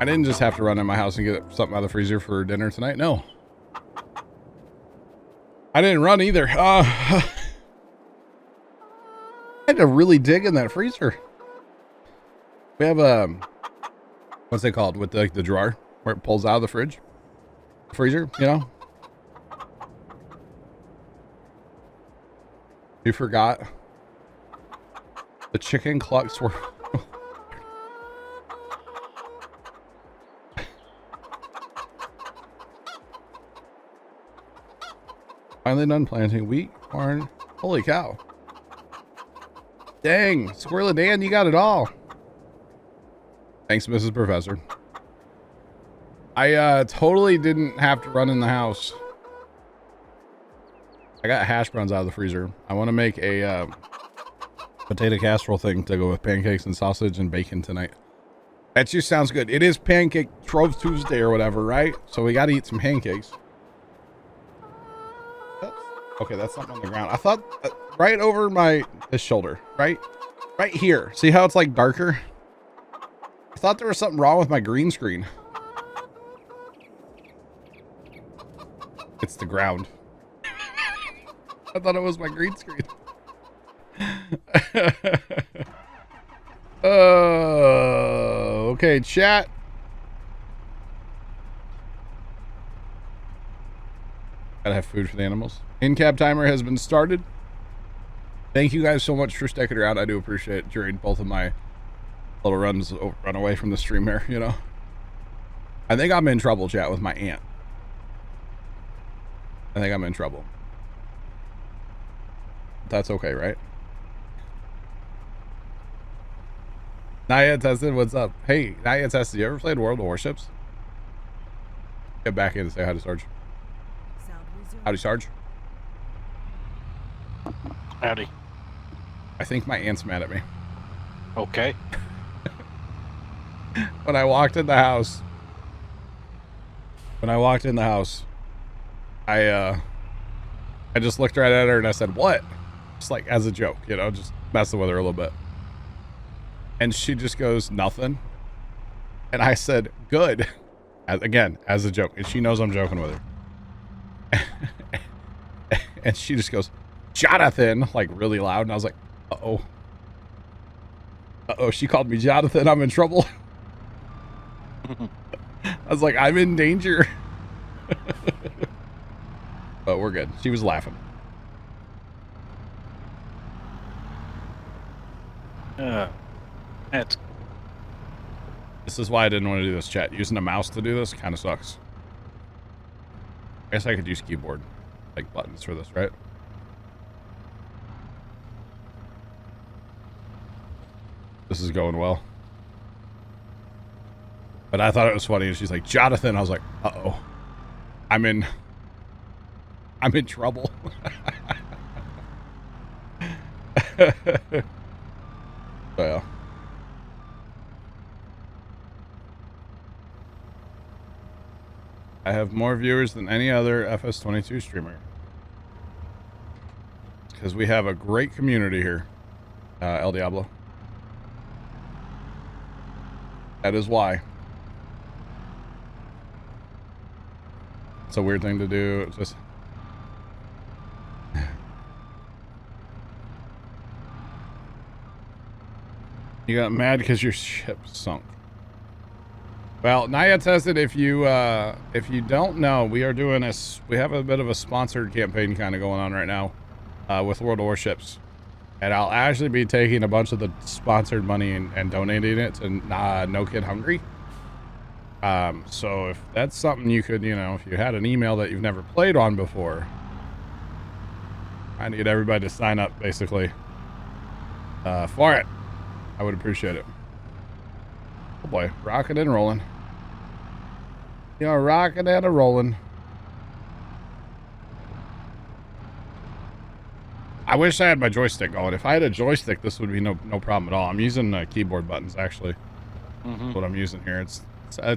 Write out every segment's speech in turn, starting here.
I didn't just have to run in my house and get something out of the freezer for dinner tonight. No. I didn't run either. I had to really dig in that freezer. We have what's it called with the drawer where it pulls out of the freezer, you know. You forgot the chicken clucks were. Finally done planting wheat, corn. Holy cow. Dang, Squirrel Dan, you got it all. Thanks, Mrs. Professor. I totally didn't have to run in the house. I got hash browns out of the freezer. I want to make a potato casserole thing to go with pancakes and sausage and bacon tonight. That just sounds good. It is Pancake Trove Tuesday or whatever, right? So we got to eat some pancakes. Okay, that's something on the ground. I thought right over this shoulder, right here. See how it's like darker? I thought there was something wrong with my green screen. It's the ground. I thought it was my green screen. Okay, chat. Gotta have food for the animals. In-cab timer has been started. Thank you guys so much for sticking around. I do appreciate it during both of my little run away from the stream here, you know. I think I'm in trouble, chat, with my aunt. I think I'm in trouble. That's okay, right? Naya Tested, what's up? Hey, Naya Tested, you ever played World of Warships? Get back in and say hi to Sarge. Howdy, Sarge. Howdy. I think my aunt's mad at me. Okay. When I walked in the house, I just looked right at her and I said, "What?" Just like as a joke, you know, just messing with her a little bit. And she just goes, "Nothing." And I said, "Good." Again, as a joke. And she knows I'm joking with her. And she just goes, "Jonathan," like really loud. And I was like, uh-oh. Uh-oh, she called me Jonathan. I'm in trouble. I was like, I'm in danger. But we're good. She was laughing. This is why I didn't want to do this, chat. Using a mouse to do this kind of sucks. I guess I could use keyboard, like buttons for this, right? This is going well. But I thought it was funny, and she's like, "Jonathan." I was like, uh-oh. I'm in trouble. So, yeah. I have more viewers than any other FS22 streamer. Because we have a great community here, El Diablo. That is why. It's a weird thing to do. It's just... You got mad because your ship sunk. Well, Naya Tested, if you don't know, we have a bit of a sponsored campaign kind of going on right now with World of Warships. And I'll actually be taking a bunch of the sponsored money and donating it to No Kid Hungry. So if that's something you could, you know, if you had an email that you've never played on before, I need everybody to sign up basically for it. I would appreciate it. Oh boy, rocking and rolling. You know, rocking and a rolling. I wish I had my joystick going. If I had a joystick, this would be no problem at all. I'm using keyboard buttons actually. That's what I'm using here. It's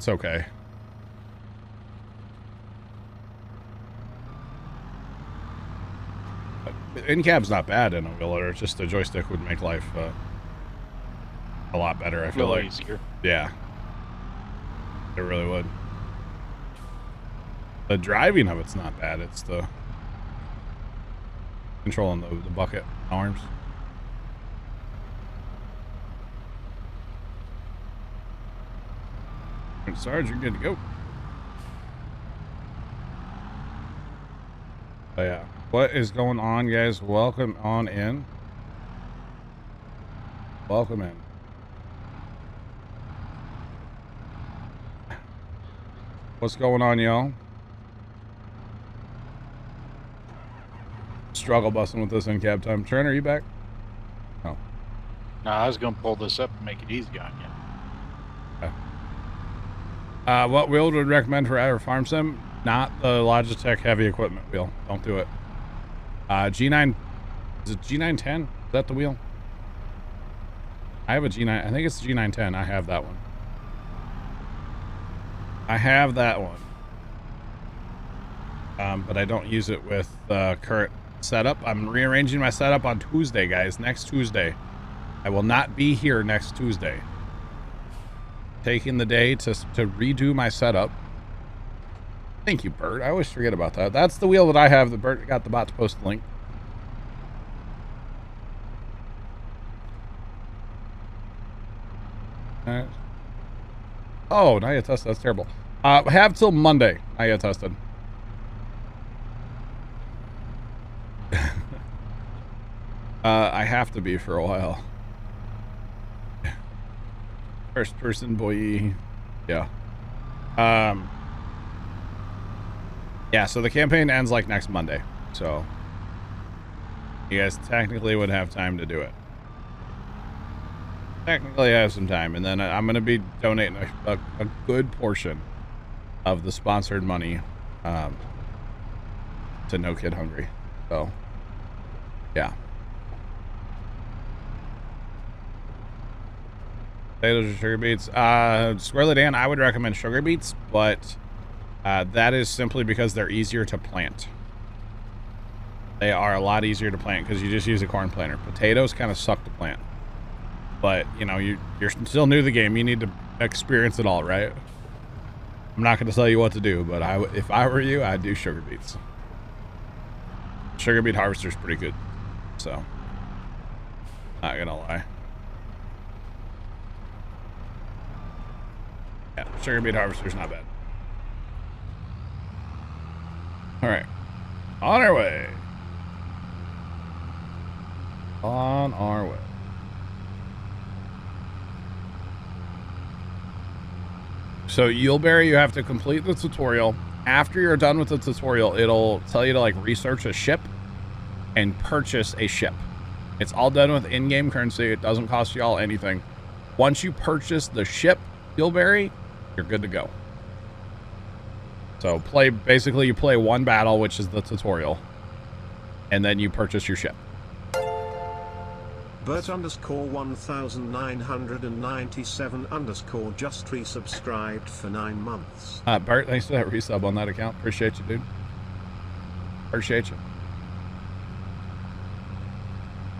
okay. In-cab's not bad in a wheeler. It's just a joystick would make life a lot better. I feel like easier. Yeah. It really would. The driving of it's not bad. It's the controlling the bucket arms. Sarge, you're good to go. Oh, yeah. What is going on, guys? Welcome on in. Welcome in. What's going on, y'all? Struggle busting with this in cab time. Trent, are you back? Oh. No, I was going to pull this up and make it easy on you. What wheel would recommend for our farm sim? Not the Logitech heavy equipment wheel. Don't do it. G9, is it G910? Is that the wheel? I have a G9, I think it's the G910. I have that one. I have that one. But I don't use it with the current setup. I'm rearranging my setup on Tuesday, guys. Next Tuesday. I will not be here next Tuesday. Taking the day to redo my setup. Thank you, Bert. I always forget about that. That's the wheel that I have. The Bert got the bot to post the link. Oh, not yet tested. That's terrible. Have till Monday. Not yet tested. I have to be for a while. First person boy. Yeah. Yeah, so the campaign ends like next Monday. So you guys technically would have time to do it. Technically I have some time, and then I'm going to be donating a good portion of the sponsored money to No Kid Hungry. So yeah. Potatoes or sugar beets? Squirrely Dan, I would recommend sugar beets, but that is simply because they're easier to plant. They are a lot easier to plant because you just use a corn planter. Potatoes kind of suck to plant. But, you know, you're still new to the game. You need to experience it all, right? I'm not going to tell you what to do, but if I were you, I'd do sugar beets. Sugar beet harvester's pretty good. So, not going to lie. Yeah, sugar beet harvester's not bad. All right, on our way. On our way. So Yuleberry, you have to complete the tutorial. After you're done with the tutorial, it'll tell you to like research a ship and purchase a ship. It's all done with in-game currency. It doesn't cost you all anything. Once you purchase the ship, Yuleberry, you're good to go. So basically you play one battle, which is the tutorial, and then you purchase your ship. Bert_1997_ just resubscribed for 9 months. Bert, thanks for that resub on that account. Appreciate you, dude. Appreciate you.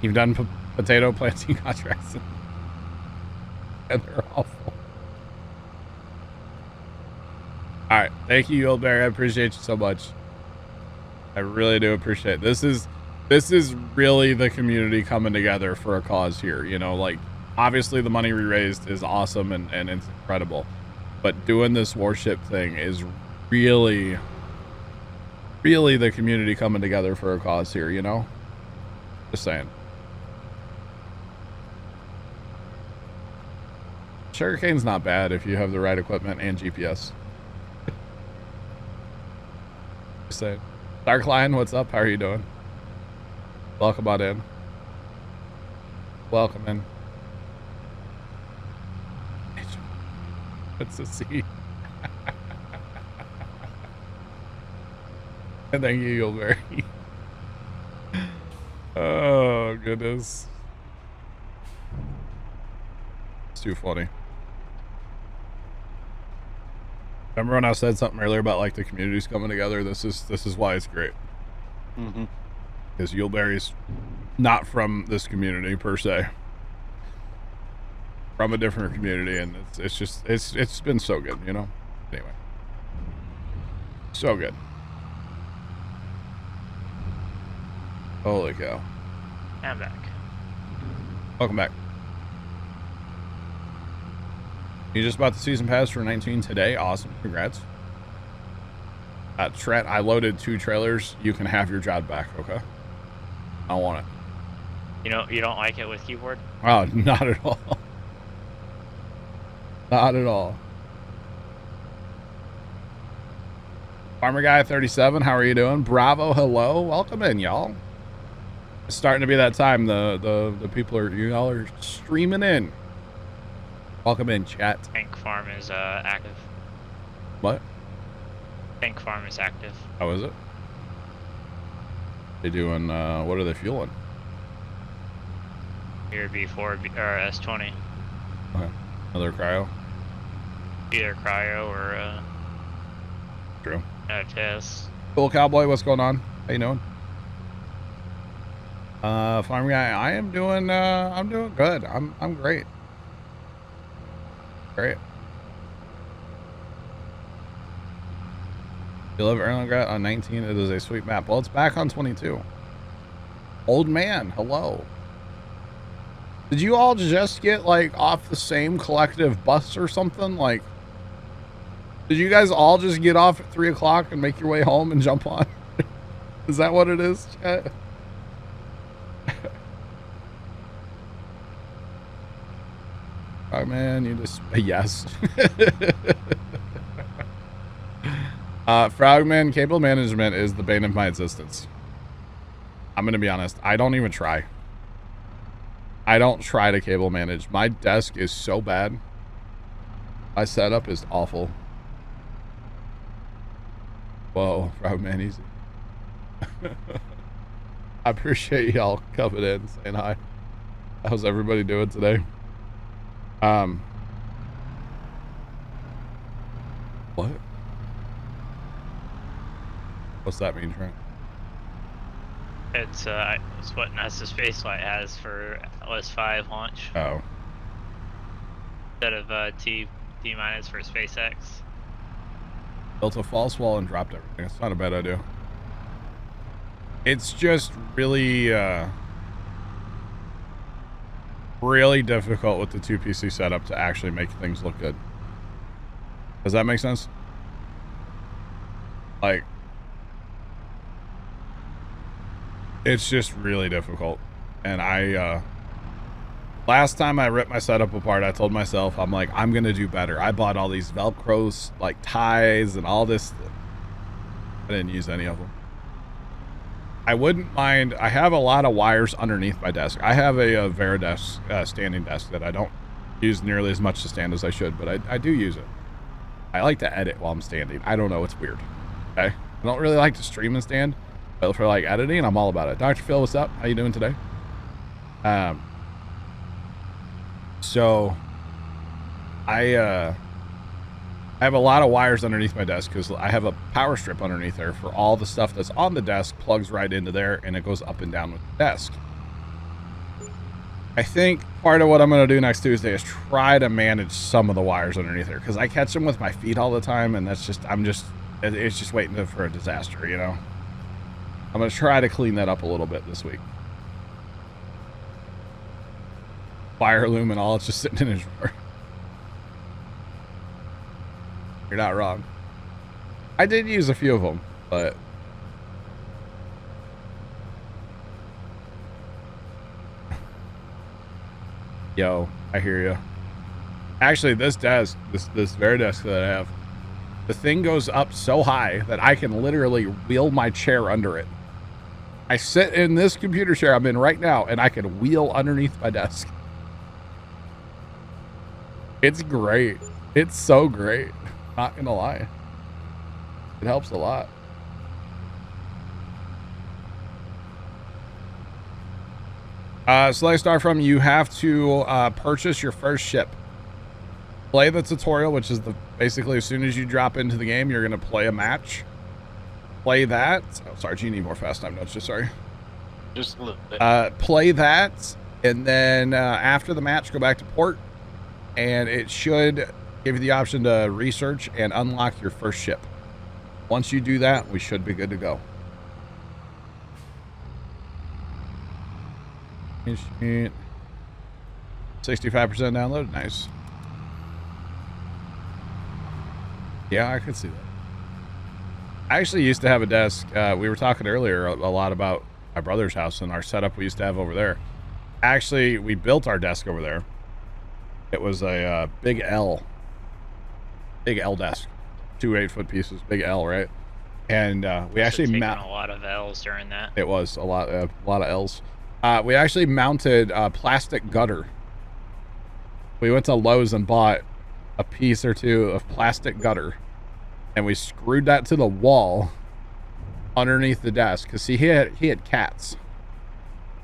You've done potato planting contracts. And they're awful. All right, thank you, Yuleberry. I appreciate you so much. I really do appreciate it. This is really the community coming together for a cause here. You know, like obviously the money we raised is awesome and it's incredible, but doing this warship thing is really the community coming together for a cause here. You know, just saying. Sugarcane's not bad if you have the right equipment and GPS. Say, Dark Lion, what's up? How are you doing? Welcome on in. Welcome in. What's the C? And thank you, Yuleberry. Oh goodness, it's too funny. Remember when I said something earlier about like the communities coming together? This is why it's great. Mm-hmm. Because Yuleberry's not from this community per se, from a different community, and it's been so good, you know. Anyway. So good. Holy cow. I'm back. Welcome back. You just bought the season pass for 19 today. Awesome. Congrats. Trent, I loaded 2 trailers. You can have your job back, okay? I want it. You don't like it with keyboard? Oh, not at all. Not at all. Farmer Guy 37, how are you doing? Bravo, hello. Welcome in, y'all. It's starting to be that time. The people are, y'all are streaming in. Welcome in, chat. Tank farm is active. What? Tank farm is active. How is it? They doing, what are they fueling? Here B4 or S20. Okay. Another cryo? Either cryo or True. test. Cool Cowboy, what's going on? How you doing? Farm Guy, I'm doing good. I'm great. Great. You live Erlangrad on 19. It is a sweet map. Well, it's back on 22. Old man, hello. Did you all just get like off the same collective bus or something? Like, did you guys all just get off at 3 o'clock and make your way home and jump on? Is that what it is, chat? Oh man, you just yes. Frogman, cable management is the bane of my existence. I'm gonna be honest. I don't even try. I don't try to cable manage. My desk is so bad. My setup is awful. Whoa, Frogman, easy. I appreciate y'all coming in, saying hi. How's everybody doing today? What? What's that mean, Trent? It's what NASA Spaceflight has for OS5 launch. Oh. Instead of T minus for SpaceX. Built a false wall and dropped everything. It's not a bad idea. It's just really, really difficult with the 2 PC setup to actually make things look good. Does that make sense? Like, it's just really difficult. And last time I ripped my setup apart, I told myself, I'm like, I'm going to do better. I bought all these Velcros, like ties and all this. I didn't use any of them. I wouldn't mind. I have a lot of wires underneath my desk. I have a Veridesk standing desk that I don't use nearly as much to stand as I should, but I do use it. I like to edit while I'm standing. I don't know. It's weird. Okay. I don't really like to stream and stand, but for like editing, I'm all about it. Dr. Phil, what's up? How you doing today? So I have a lot of wires underneath my desk because I have a power strip underneath there for all the stuff that's on the desk plugs right into there and it goes up and down with the desk. I think part of what I'm going to do next Tuesday is try to manage some of the wires underneath there because I catch them with my feet all the time and that's just, it's just waiting for a disaster, you know? I'm going to try to clean that up a little bit this week. Fire loom and all, it's just sitting in his drawer. You're not wrong. I did use a few of them, but yo, I hear you. Actually, this desk, this Veridesk that I have, the thing goes up so high that I can literally wheel my chair under it. I sit in this computer chair I'm in right now, and I can wheel underneath my desk. It's great. It's so great. Not gonna lie. It helps a lot. Select Star from, you have to purchase your first ship. Play the tutorial, which is basically as soon as you drop into the game, you're gonna play a match. Play that. Oh, sorry, do you need more fast time notes? Just sorry. Just a little bit. Play that, and then after the match, go back to port, and it should give you the option to research and unlock your first ship. Once you do that, we should be good to go. 65% download, nice. Yeah, I could see that. I actually used to have a desk. We were talking earlier a lot about my brother's house and our setup we used to have over there. Actually, we built our desk over there. It was a big L desk, 2 8-foot pieces, big L, right? And we actually mounted a lot of L's during that. It was a lot of L's. We actually mounted a plastic gutter. We went to Lowe's and bought a piece or two of plastic gutter, and we screwed that to the wall underneath the desk because he had cats,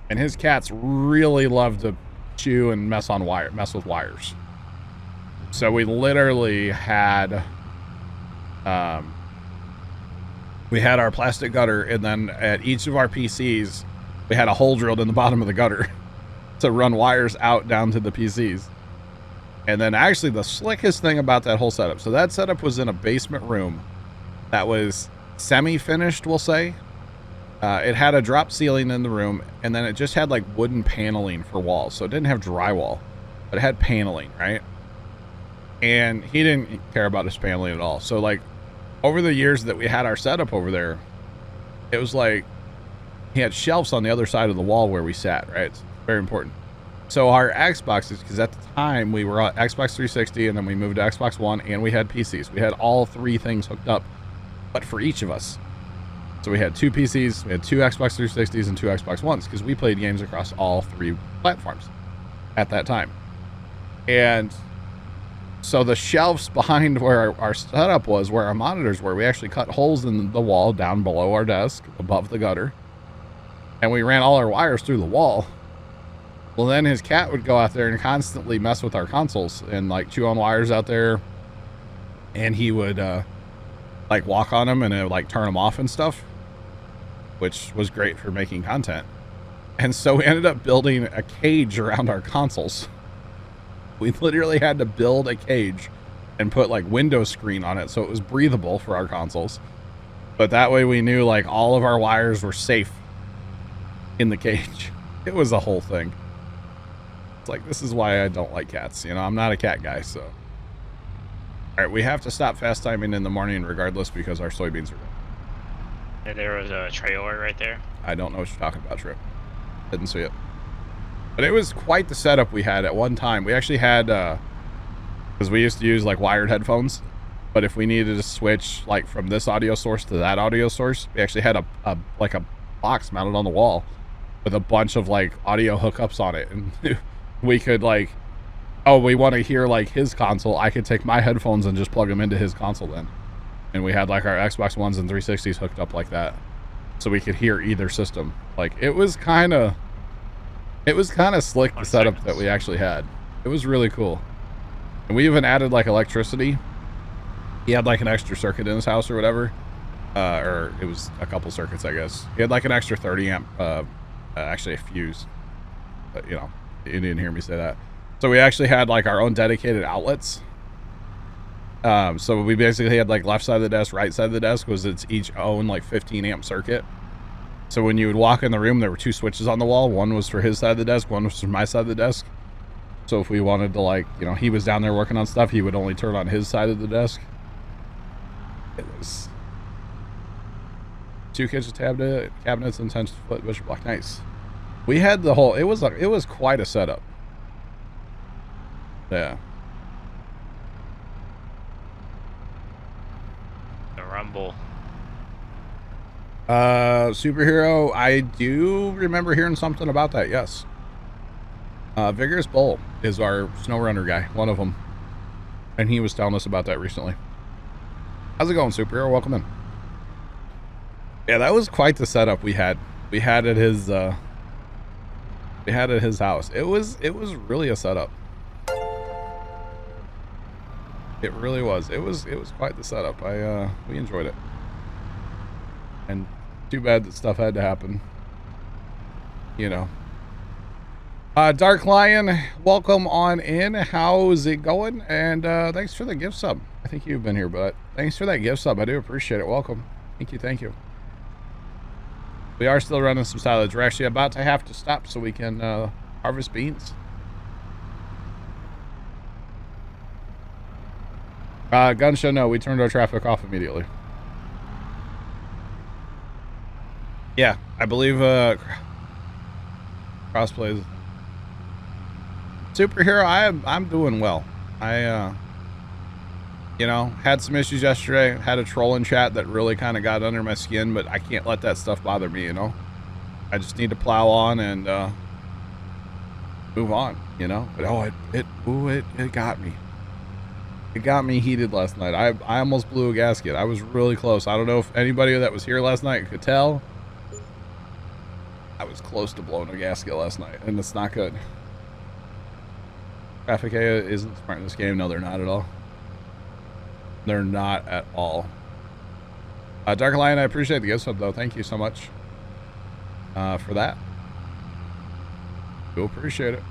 and his cats really love to chew and mess with wires. So we literally had our plastic gutter, and then at each of our PCs we had a hole drilled in the bottom of the gutter to run wires out down to the PCs. And then actually the slickest thing about that whole setup, so that setup was in a basement room that was semi-finished, we'll say. It had a drop ceiling in the room, and then it just had like wooden paneling for walls. So it didn't have drywall, but it had paneling, right? And he didn't care about his paneling at all. So like over the years that we had our setup over there, it was like he had shelves on the other side of the wall where we sat, right? It's very important. So our Xboxes, because at the time we were on Xbox 360 and then we moved to Xbox One and we had PCs. We had all three things hooked up, but for each of us. So we had 2 PCs, we had 2 Xbox 360s and 2 Xbox Ones because we played games across all 3 platforms at that time. And so the shelves behind where our setup was, where our monitors were, we actually cut holes in the wall down below our desk, above the gutter. And we ran all our wires through the wall. Well, then his cat would go out there and constantly mess with our consoles and like chew on wires out there. And he would like walk on them and it would like turn them off and stuff, which was great for making content. And so we ended up building a cage around our consoles. We literally had to build a cage and put like window screen on it so it was breathable for our consoles. But that way we knew like all of our wires were safe in the cage. It was a whole thing. It's like, this is why I don't like cats. You know, I'm not a cat guy, so. All right, we have to stop fast timing in the morning regardless because our soybeans are done. Yeah, there was a trailer right there. I don't know what you're talking about, Trip. Didn't see it. But it was quite the setup we had at one time. We actually had, because we used to use like wired headphones, but if we needed to switch like from this audio source to that audio source, we actually had a box mounted on the wall with a bunch of like audio hookups on it. And we could like, oh, we want to hear like his console. I could take my headphones and just plug them into his console then. And we had like our Xbox Ones and 360s hooked up like that. So we could hear either system. Like it was kind of slick, the setup that we actually had. It was really cool. And we even added like electricity. He had like an extra circuit in his house or whatever. Or it was a couple circuits, I guess. He had like an extra 30 amp, actually a fuse. But you know, you didn't hear me say that. So we actually had like our own dedicated outlets. So we basically had like left side of the desk, right side of the desk was its each own like 15 amp circuit. So when you would walk in the room, there were 2 switches on the wall. One was for his side of the desk, one was for my side of the desk. So if we wanted to like, you know, he was down there working on stuff, he would only turn on his side of the desk. It was 2 kitchen cabinets and 10-foot butcher block. Nice. We had the whole, it was quite a setup. Yeah. The Rumble. Superhero, I do remember hearing something about that, yes. Vigorous Bull is our SnowRunner guy, one of them. And he was telling us about that recently. How's it going, Superhero? Welcome in. Yeah, that was quite the setup we had. We had at his house. It was really a setup. It really was. It was quite the setup. We enjoyed it. And too bad that stuff had to happen. You know. Dark Lion, welcome on in. How's it going? And thanks for the gift sub. I think you've been here, but thanks for that gift sub. I do appreciate it. Welcome. Thank you. Thank you. We are still running some silage. We're actually about to have to stop so we can harvest beans. Gun show, no, we turned our traffic off immediately. Yeah, I believe crossplays. Superhero, I'm doing well. I you know, had some issues yesterday, had a troll in chat that really kind of got under my skin, but I can't let that stuff bother me, you know. I just need to plow on and move on, you know. But oh, it got me. It got me heated last night. I almost blew a gasket. I was really close. I don't know if anybody that was here last night could tell. I was close to blowing a gasket last night, and it's not good. Traffic A isn't smart in this game. No, they're not at all. They're not at all. Dark Lion, I appreciate the gift sub, though. Thank you so much for that. Do appreciate it.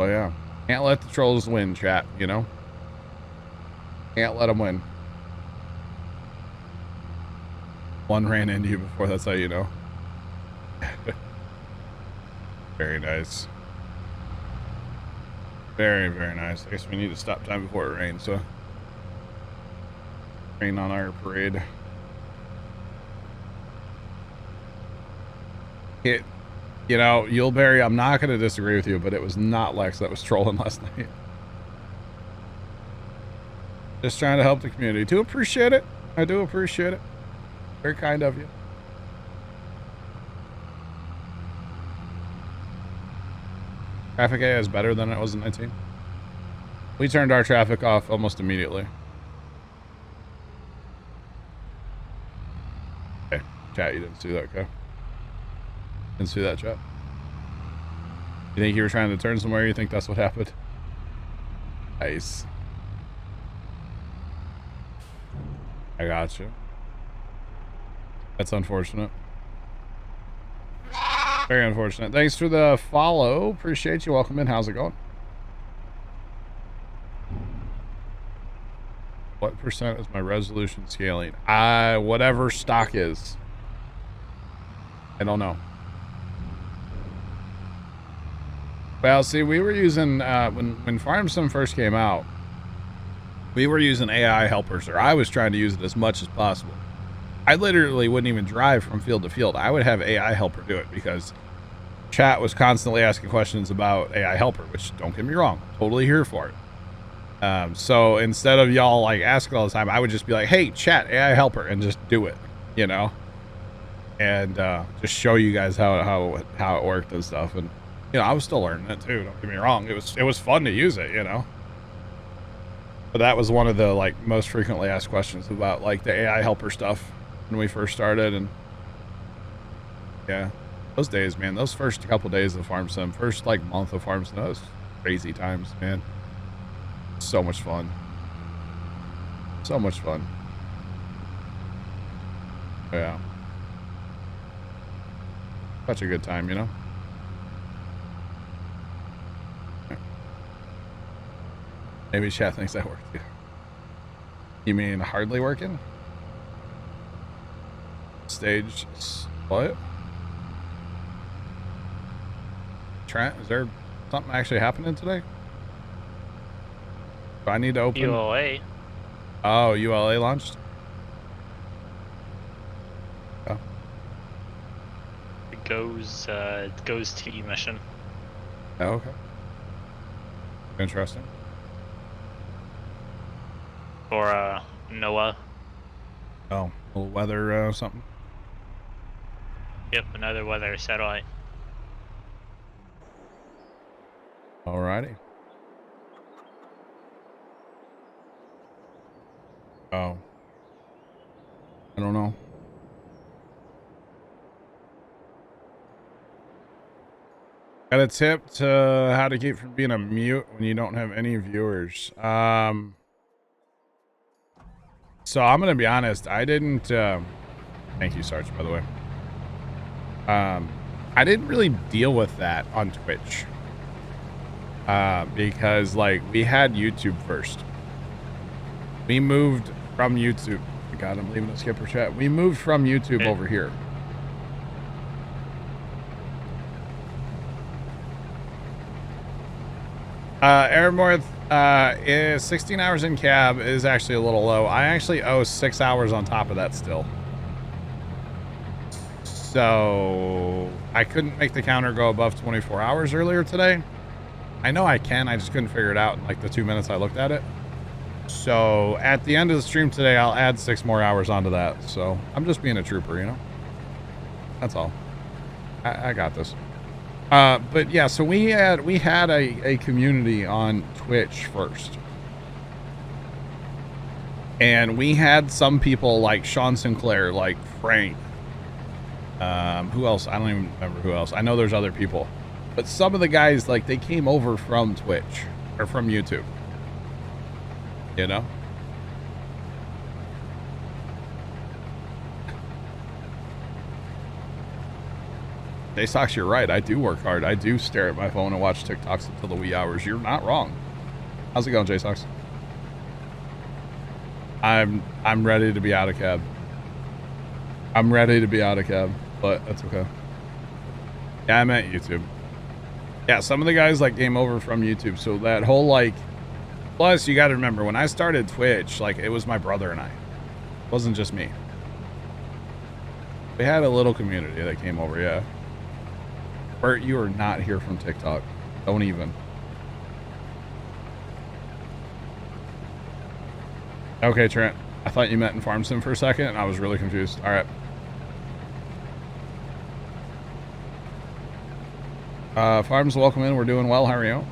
Oh, yeah. Can't let the trolls win, chat, you know? Can't let them win. One ran into you before, that's how you know. Very nice. Very, very nice. I guess we need to stop time before it rains, so. Rain on our parade. It, you know, Yuleberry, I'm not going to disagree with you, but it was not Lex that was trolling last night. Just trying to help the community. Do appreciate it. I do appreciate it. Very kind of you. Traffic A is better than it was in 19. We turned our traffic off almost immediately. Okay, chat, you didn't see that, okay? Didn't see that, chat. You think you were trying to turn somewhere? You think that's what happened? Nice. I got you. That's unfortunate. Very unfortunate. Thanks for the follow. Appreciate you. Welcome in. How's it going? What percent is my resolution scaling? Whatever stock is. I don't know. Well, see, we were using, when FarmSim first came out, we were using AI helpers, or I was trying to use it as much as possible. I literally wouldn't even drive from field to field. I would have AI helper do it because chat was constantly asking questions about AI helper, which, don't get me wrong, I'm totally here for it. So instead of y'all like asking all the time, I would just be like, hey, chat, AI helper, and just do it, you know, and just show you guys how it worked and stuff. And you know, I was still learning it too. Don't get me wrong. It was fun to use it, you know. But that was one of the like most frequently asked questions about like the AI helper stuff when we first started. And yeah, those days, man, those first couple days of FarmSim, first like month of FarmSim, those crazy times, man. So much fun. So much fun. Yeah. Such a good time, you know. Maybe chat thinks that worked. You mean hardly working? Stage, what? Trent, is there something actually happening today? Do I need to open? ULA. Oh, ULA launched? Oh. It goes T mission. Oh, okay. Interesting. For NOAA. Oh, a little weather something. Yep, another weather satellite. Alrighty. Oh. I don't know. Got a tip to how to keep from being a mute when you don't have any viewers. So I'm gonna be honest. I didn't. Thank you, Sarge, by the way. I didn't really deal with that on Twitch. Because like we had YouTube first. We moved from YouTube. God, I'm leaving a skipper chat. We moved from YouTube over here. Airmorth, is 16 hours in cab is actually a little low. I actually owe 6 hours on top of that still. So I couldn't make the counter go above 24 hours earlier today. I know I can, I just couldn't figure it out in like the 2 minutes I looked at it. So at the end of the stream today, I'll add 6 more hours onto that. So I'm just being a trooper, you know? That's all. I got this. But yeah, so we had a community on Twitch first. And we had some people like Sean Sinclair, like Frank. Who else? I don't even remember who else. I know there's other people. But some of the guys, like, they came over from Twitch or from YouTube. You know? J-Sox, you're right. I do work hard. I do stare at my phone and watch TikToks until the wee hours. You're not wrong. How's it going, J-Sox? I'm ready to be out of cab. I'm ready to be out of cab, but that's okay. Yeah, I meant YouTube. Yeah, some of the guys like came over from YouTube, so that whole like, plus you got to remember when I started Twitch, like it was my brother and I. It wasn't just me. We had a little community that came over, yeah. Bert, you are not here from TikTok. Don't even. Okay, Trent. I thought you meant in Farm Sim for a second, and I was really confused. All right. Farms, welcome in. We're doing well. How are you?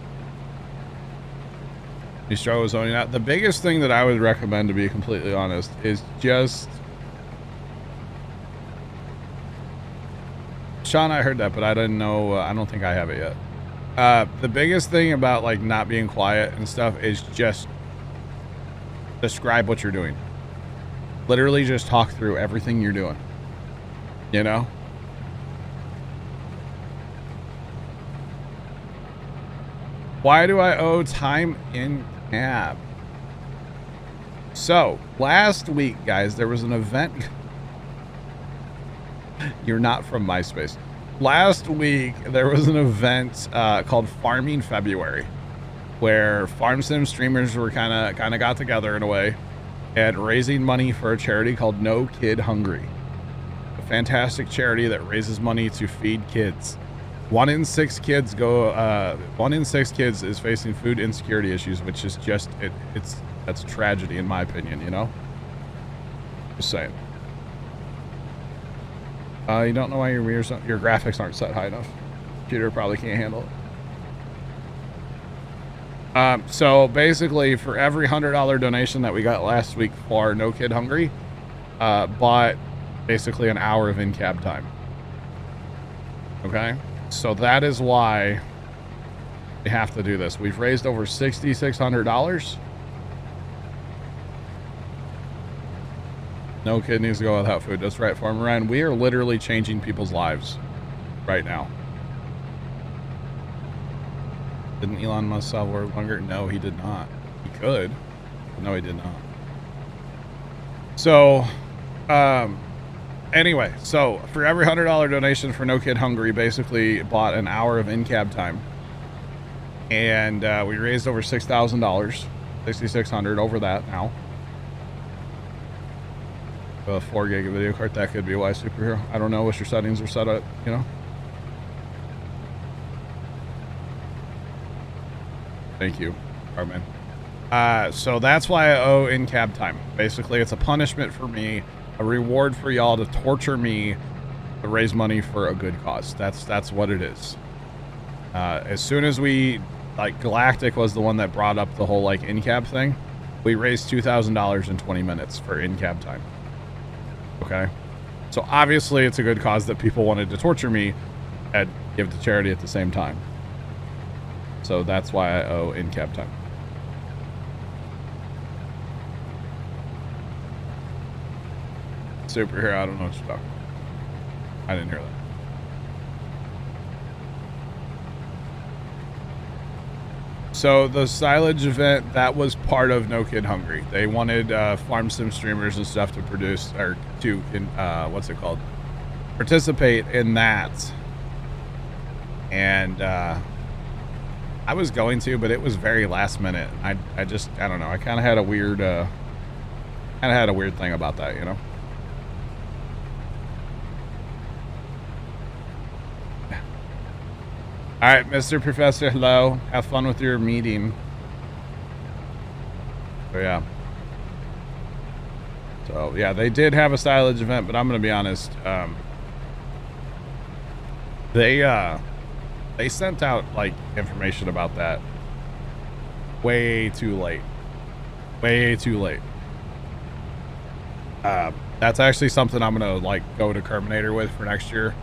You struggle with zoning out. The biggest thing that I would recommend, to be completely honest, is just... Sean, I heard that, but I didn't know. I don't think I have it yet. The biggest thing about like not being quiet and stuff is just describe what you're doing. Literally just talk through everything you're doing. You know? Why do I owe time in cab? So, last week, guys, there was an event. You're not from MySpace. Last week, there was an event called Farming February, where Farm Sim streamers were kind of got together in a way and raising money for a charity called No Kid Hungry. A fantastic charity that raises money to feed kids. 1 in 6 kids is facing food insecurity issues, which is just that's a tragedy in my opinion, you know? Just saying. You don't know why your graphics aren't set high enough. Computer probably can't handle it. So basically, for every $100 donation that we got last week for No Kid Hungry, bought basically an hour of in-cab time. Okay? So that is why we have to do this. We've raised over $6,600. No kid needs to go without food. That's right, Farmer Ryan. We are literally changing people's lives right now. Didn't Elon Musk sell world hunger? No, he did not. He could, but no, he did not. So, anyway, so for every $100 donation for No Kid Hungry, basically bought an hour of in-cab time. And we raised over $6,000, $6,600 over that now. A 4 gig of video card, that could be why superhero. I don't know what your settings are set up, you know. Thank you, Carmen. So that's why I owe in-cab time. Basically, it's a punishment for me, a reward for y'all to torture me to raise money for a good cause. That's what it is. As soon as we, like, Galactic was the one that brought up the whole, like, in-cab thing, we raised $2,000 in 20 minutes for in-cab time. Okay, so obviously it's a good cause that people wanted to torture me and give to charity at the same time. So that's why I owe in-cab time. Superhero, I don't know what you're talking about. I didn't hear that. So the silage event, that was part of No Kid Hungry. They wanted farm sim streamers and stuff to produce, or to, what's it called? Participate in that. And I was going to, but it was very last minute. I don't know. I kind of had a weird, thing about that, you know? All right, Mr. Professor, hello. Have fun with your meeting. So yeah, they did have a silage event, but I'm gonna be honest. They sent out like information about that way too late. Way too late. That's actually something I'm gonna like go to Terminator with for next year.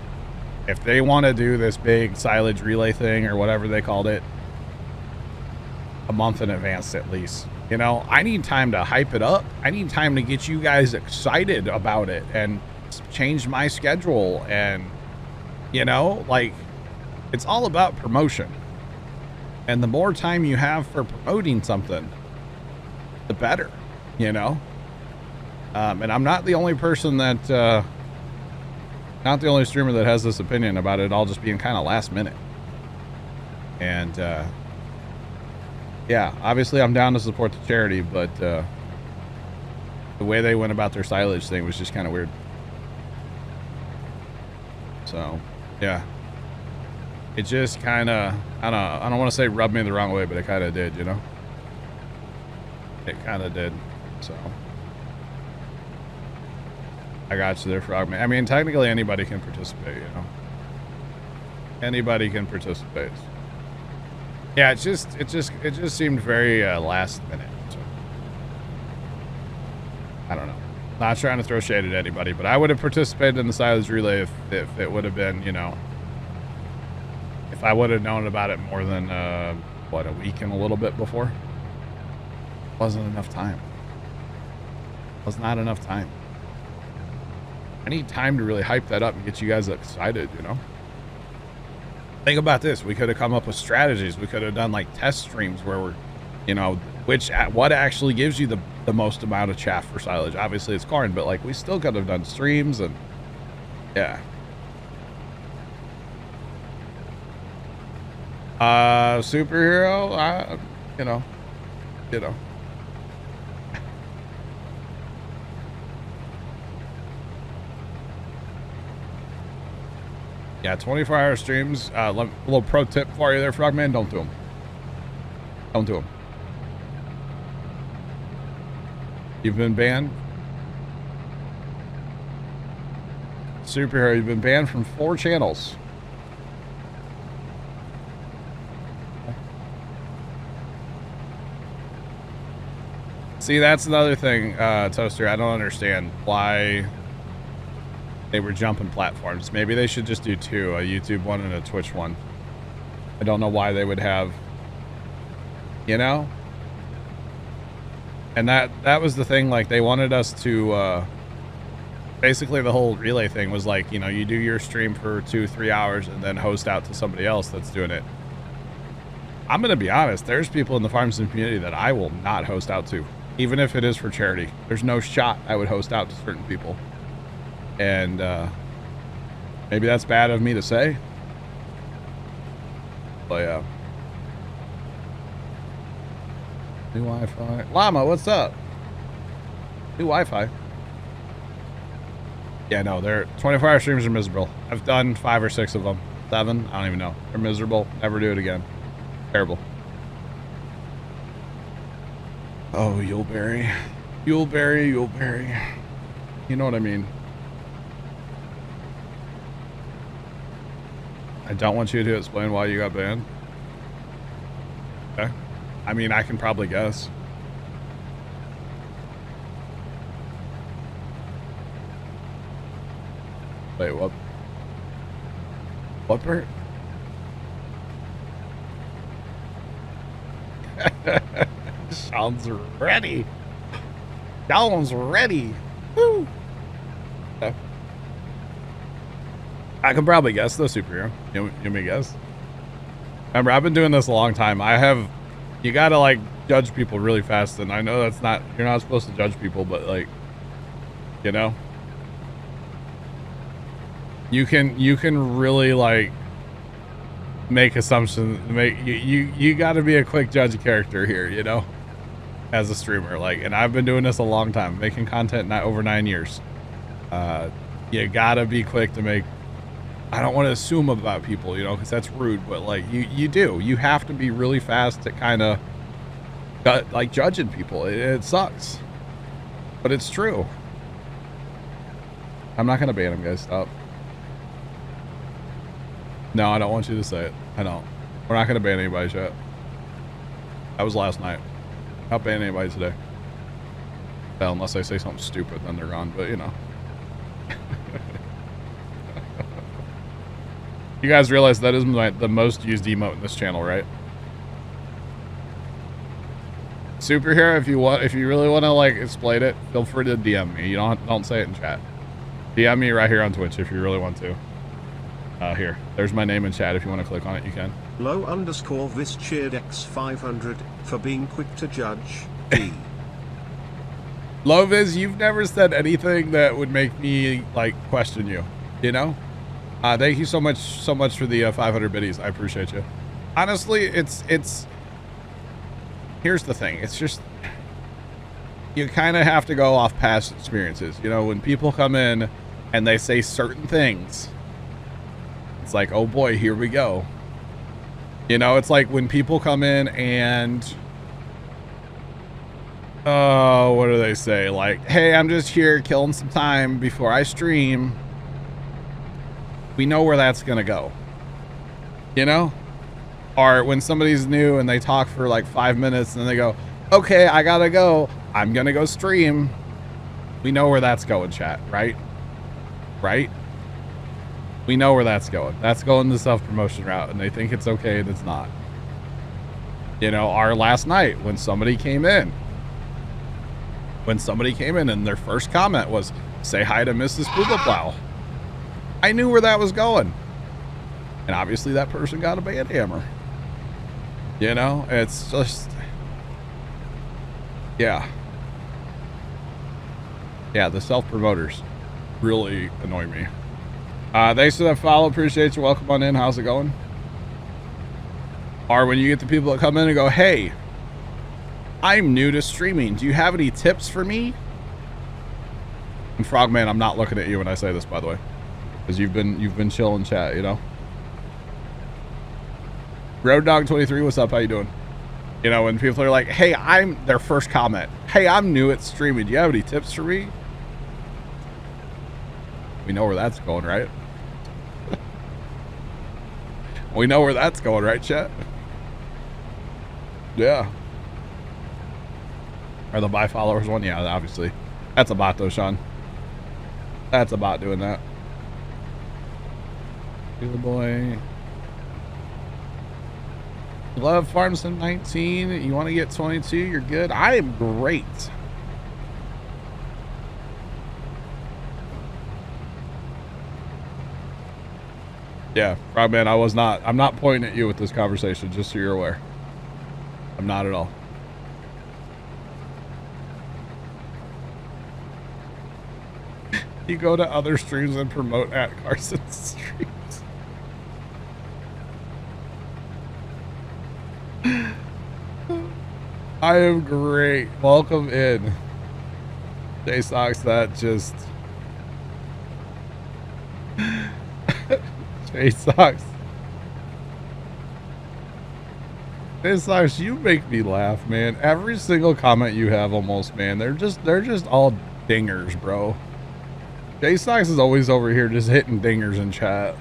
If they want to do this big silage relay thing or whatever they called it, a month in advance at least. You know, I need time to hype it up. I need time to get you guys excited about it and change my schedule. And, you know, like, it's all about promotion. And the more time you have for promoting something, the better, you know? And I'm not the only person that... not the only streamer that has this opinion about it all just being kind of last minute. And yeah, obviously I'm down to support the charity, but the way they went about their silage thing was just kind of weird. So yeah, it just kind of, I don't want to say rubbed me the wrong way, but it kind of did, you know? It kind of did. So I got you there, Frogman. I mean, technically anybody can participate, you know. Anybody can participate. Yeah, it just seemed very last minute. So. I don't know. Not trying to throw shade at anybody, but I would have participated in the silage relay if it would have been, you know, if I would have known about it more than what, a week and a little bit before. Wasn't enough time. Was not enough time. I need time to really hype that up and get you guys excited, you know? Think about this. We could have come up with strategies. We could have done like test streams where we're, you know, what actually gives you the most amount of chaff for silage. Obviously it's corn, but like we still could have done streams and yeah. Superhero, you know. Yeah, 24-hour streams. A little pro tip for you there, Frogman. Don't do them. Don't do them. You've been banned. Superhero, you've been banned from 4 channels. See, that's another thing, Toaster. I don't understand why they were jumping platforms. Maybe they should just do 2, a YouTube one and a Twitch one. I don't know why they would have, you know? And that was the thing, like they wanted us to, basically the whole relay thing was like, you know, you do your stream for 2-3 hours and then host out to somebody else that's doing it. I'm going to be honest, there's people in the farm sim community that I will not host out to, even if it is for charity. There's no shot I would host out to certain people. And maybe that's bad of me to say, but yeah. New Wi-Fi. Llama, what's up? New Wi-Fi. Yeah, no, their 24-hour streams are miserable. I've done 5 or 6 of them. 7, I don't even know. They're miserable. Never do it again. Terrible. Oh, Yuleberry. Yuleberry. You know what I mean. I don't want you to explain why you got banned. Okay. I mean, I can probably guess. Wait, what? What part? Sean's ready. Sean's ready. Woo. Okay. I can probably guess the superhero. You want me to guess? Remember, I've been doing this a long time. You gotta like judge people really fast, and I know that's not, you're not supposed to judge people, but like, you know, you can really like make assumptions. You got to be a quick judge character here, you know, as a streamer. Like, and I've been doing this a long time, making content over 9 years. You gotta be quick to make. I don't want to assume about people, you know, because that's rude. But like, you have to be really fast to kind of like judging people. It sucks, but it's true. I'm not gonna ban him, guys. Stop. No, I don't want you to say it. I don't. We're not gonna ban anybody yet. That was last night. Not ban anybody today. Well, unless I say something stupid, then they're gone. But you know. You guys realize that is the most used emote in this channel, right? Superhero, if you really want to like explain it, feel free to DM me. You don't say it in chat. DM me right here on Twitch if you really want to. Here, there's my name in chat. If you want to click on it, you can. Low_ this cheered X500 for being quick to judge. D. Loviz, you've never said anything that would make me like question you. You know. Thank you so much for the 500 biddies. I appreciate you. Honestly, it's here's the thing. It's just you kind of have to go off past experiences. You know, when people come in and they say certain things, it's like, oh boy, here we go. You know, it's like when people come in and what do they say? Like, hey, I'm just here killing some time before I stream. We know where that's gonna go, you know? Or when somebody's new and they talk for like 5 minutes and they go, okay, I gotta go, I'm gonna go stream. We know where that's going, chat, right? Right? We know where that's going. That's going the self-promotion route, and they think it's okay and it's not. You know, our last night when somebody came in and their first comment was, say hi to Mrs. Plow. I knew where that was going. And obviously that person got a band hammer. You know, it's just, yeah. Yeah, the self-promoters really annoy me. Thanks for that follow. Appreciate you. Welcome on in. How's it going? Or when you get the people that come in and go, hey, I'm new to streaming. Do you have any tips for me? And Frogman, I'm not looking at you when I say this, by the way. Because you've been chill in chat, you know. Road Dog 23, what's up? How you doing? You know, when people are like, "Hey, their first comment. Hey, I'm new at streaming. Do you have any tips for me?" We know where that's going, right? We know where that's going, right, chat? Yeah. Are the buy followers one? Yeah, obviously. That's a bot though, Sean. That's a bot doing that. Good boy. Love Farmson 19. You want to get 22? You're good. I am great. Yeah, Frogman, I'm not pointing at you with this conversation, just so you're aware. I'm not at all. You go to other streams and promote at Carson's streams. I am great. Welcome in. J Sox, that just J Sox. J Sox, you make me laugh, man. Every single comment you have almost, man, they're just all dingers, bro. J Sox is always over here just hitting dingers in chat.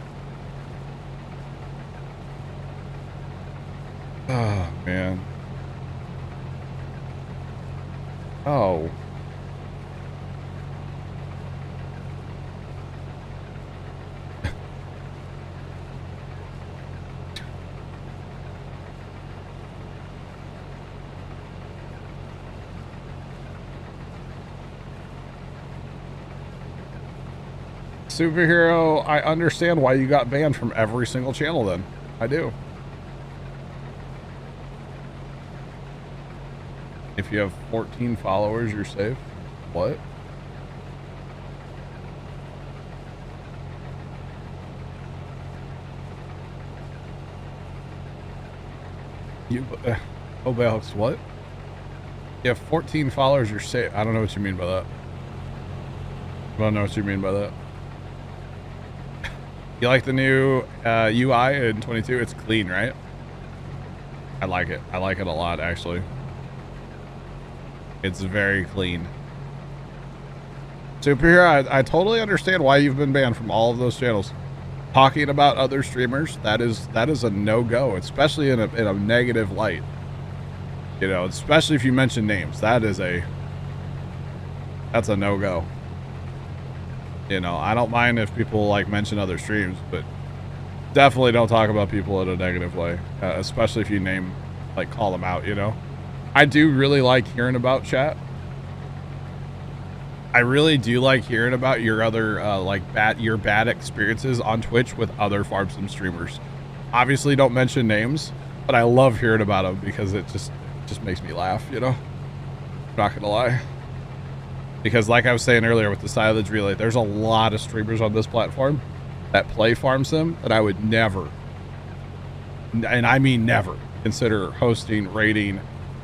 Oh man. Oh. Superhero, I understand why you got banned from every single channel then. I do. If you have 14 followers, you're safe. What? Oh, Alex, what? You have 14 followers, you're safe. I don't know what you mean by that. I don't know what you mean by that. You like the new UI in 22? It's clean, right? I like it. I like it a lot, actually. It's very clean. Superhero, I totally understand why you've been banned from all of those channels. Talking about other streamers, that is a no-go, especially in a negative light. You know, especially if you mention names. That's a no-go. You know, I don't mind if people like mention other streams, but definitely don't talk about people in a negative way, especially if you name, like, call them out, you know. I do really like hearing about chat. I really do like hearing about your other your bad experiences on Twitch with other farm sim streamers. Obviously don't mention names, but I love hearing about them because it just makes me laugh, you know. I'm not gonna lie. Because like I was saying earlier with the silage relay, there's a lot of streamers on this platform that play farm sim that I would never, and I mean never, consider hosting, raiding,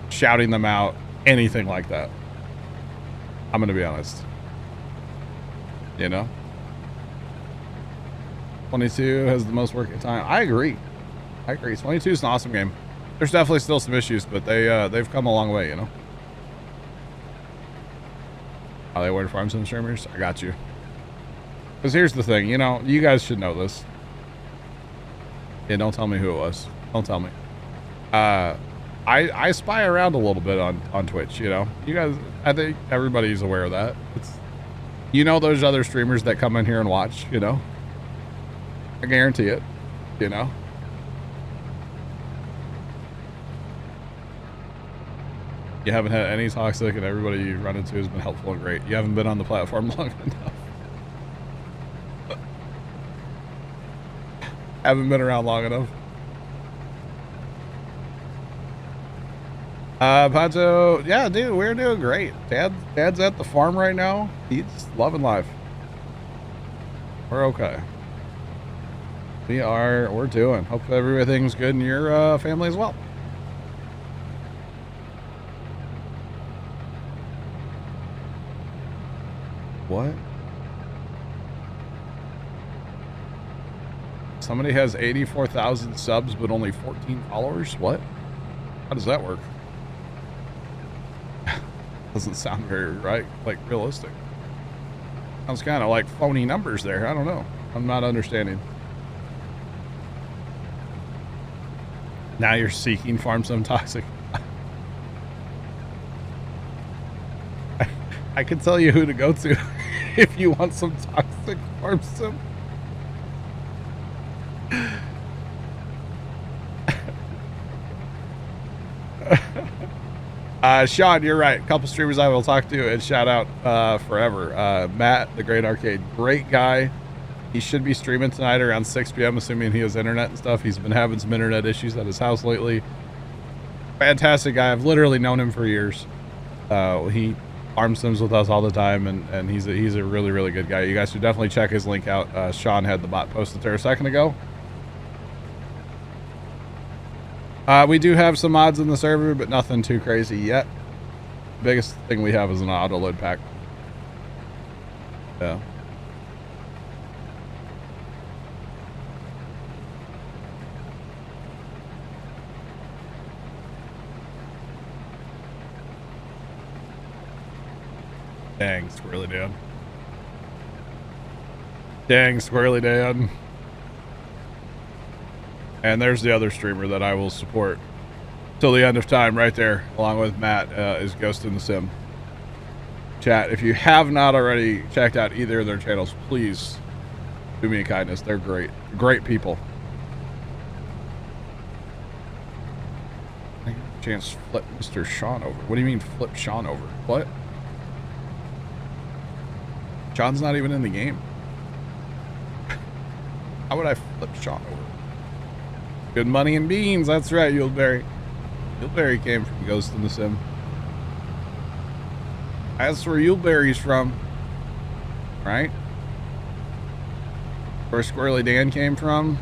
shouting them out, anything like that. I'm gonna be honest. You know? 22 has the most working time. I agree. 22 is an awesome game. There's definitely still some issues, but they've come a long way, you know? Are they wearing farm sim streamers? I got you. Because here's the thing, you know, you guys should know this. Yeah, don't tell me who it was. Don't tell me. I spy around a little bit on Twitch, you know. You guys, I think everybody's aware of that. You know those other streamers that come in here and watch, you know. I guarantee it, you know. You haven't had any toxic, and everybody you run into has been helpful and great. You haven't been on the platform long enough. Haven't been around long enough. Pato, yeah, dude, we're doing great. Dad's at the farm right now. He's loving life. We're okay. We're doing. Hope everything's good in your family as well. What? Somebody has 84,000 subs but only 14 followers? What? How does that work? Doesn't sound very realistic. Sounds kind of like phony numbers there. I don't know. I'm not understanding. Now you're seeking farm sim toxic. I can tell you who to go to if you want some toxic farm sim. Sean, you're right. A couple streamers I will talk to and shout out forever. Matt, the Great Arcade, great guy. He should be streaming tonight around 6 p.m. assuming he has internet and stuff. He's been having some internet issues at his house lately. Fantastic guy. I've literally known him for years. He farm sims with us all the time, and he's a really, really good guy. You guys should definitely check his link out. Sean had the bot posted there a second ago. We do have some mods in the server, but nothing too crazy yet. Biggest thing we have is an auto load pack. Yeah. Dang, Squirrely Dan. Dang, Squirrely Dan. And there's the other streamer that I will support till the end of time right there, along with Matt, is Ghost in the Sim. Chat, if you have not already checked out either of their channels, please do me a kindness. They're great. Great people. I got a chance to flip Mr. Sean over. What do you mean flip Sean over? What? Sean's not even in the game. How would I flip Sean over? Good money and beans. That's right, Yuleberry. Yuleberry came from Ghost in the Sim. That's where Yuleberry's from. Right? Where Squirrely Dan came from.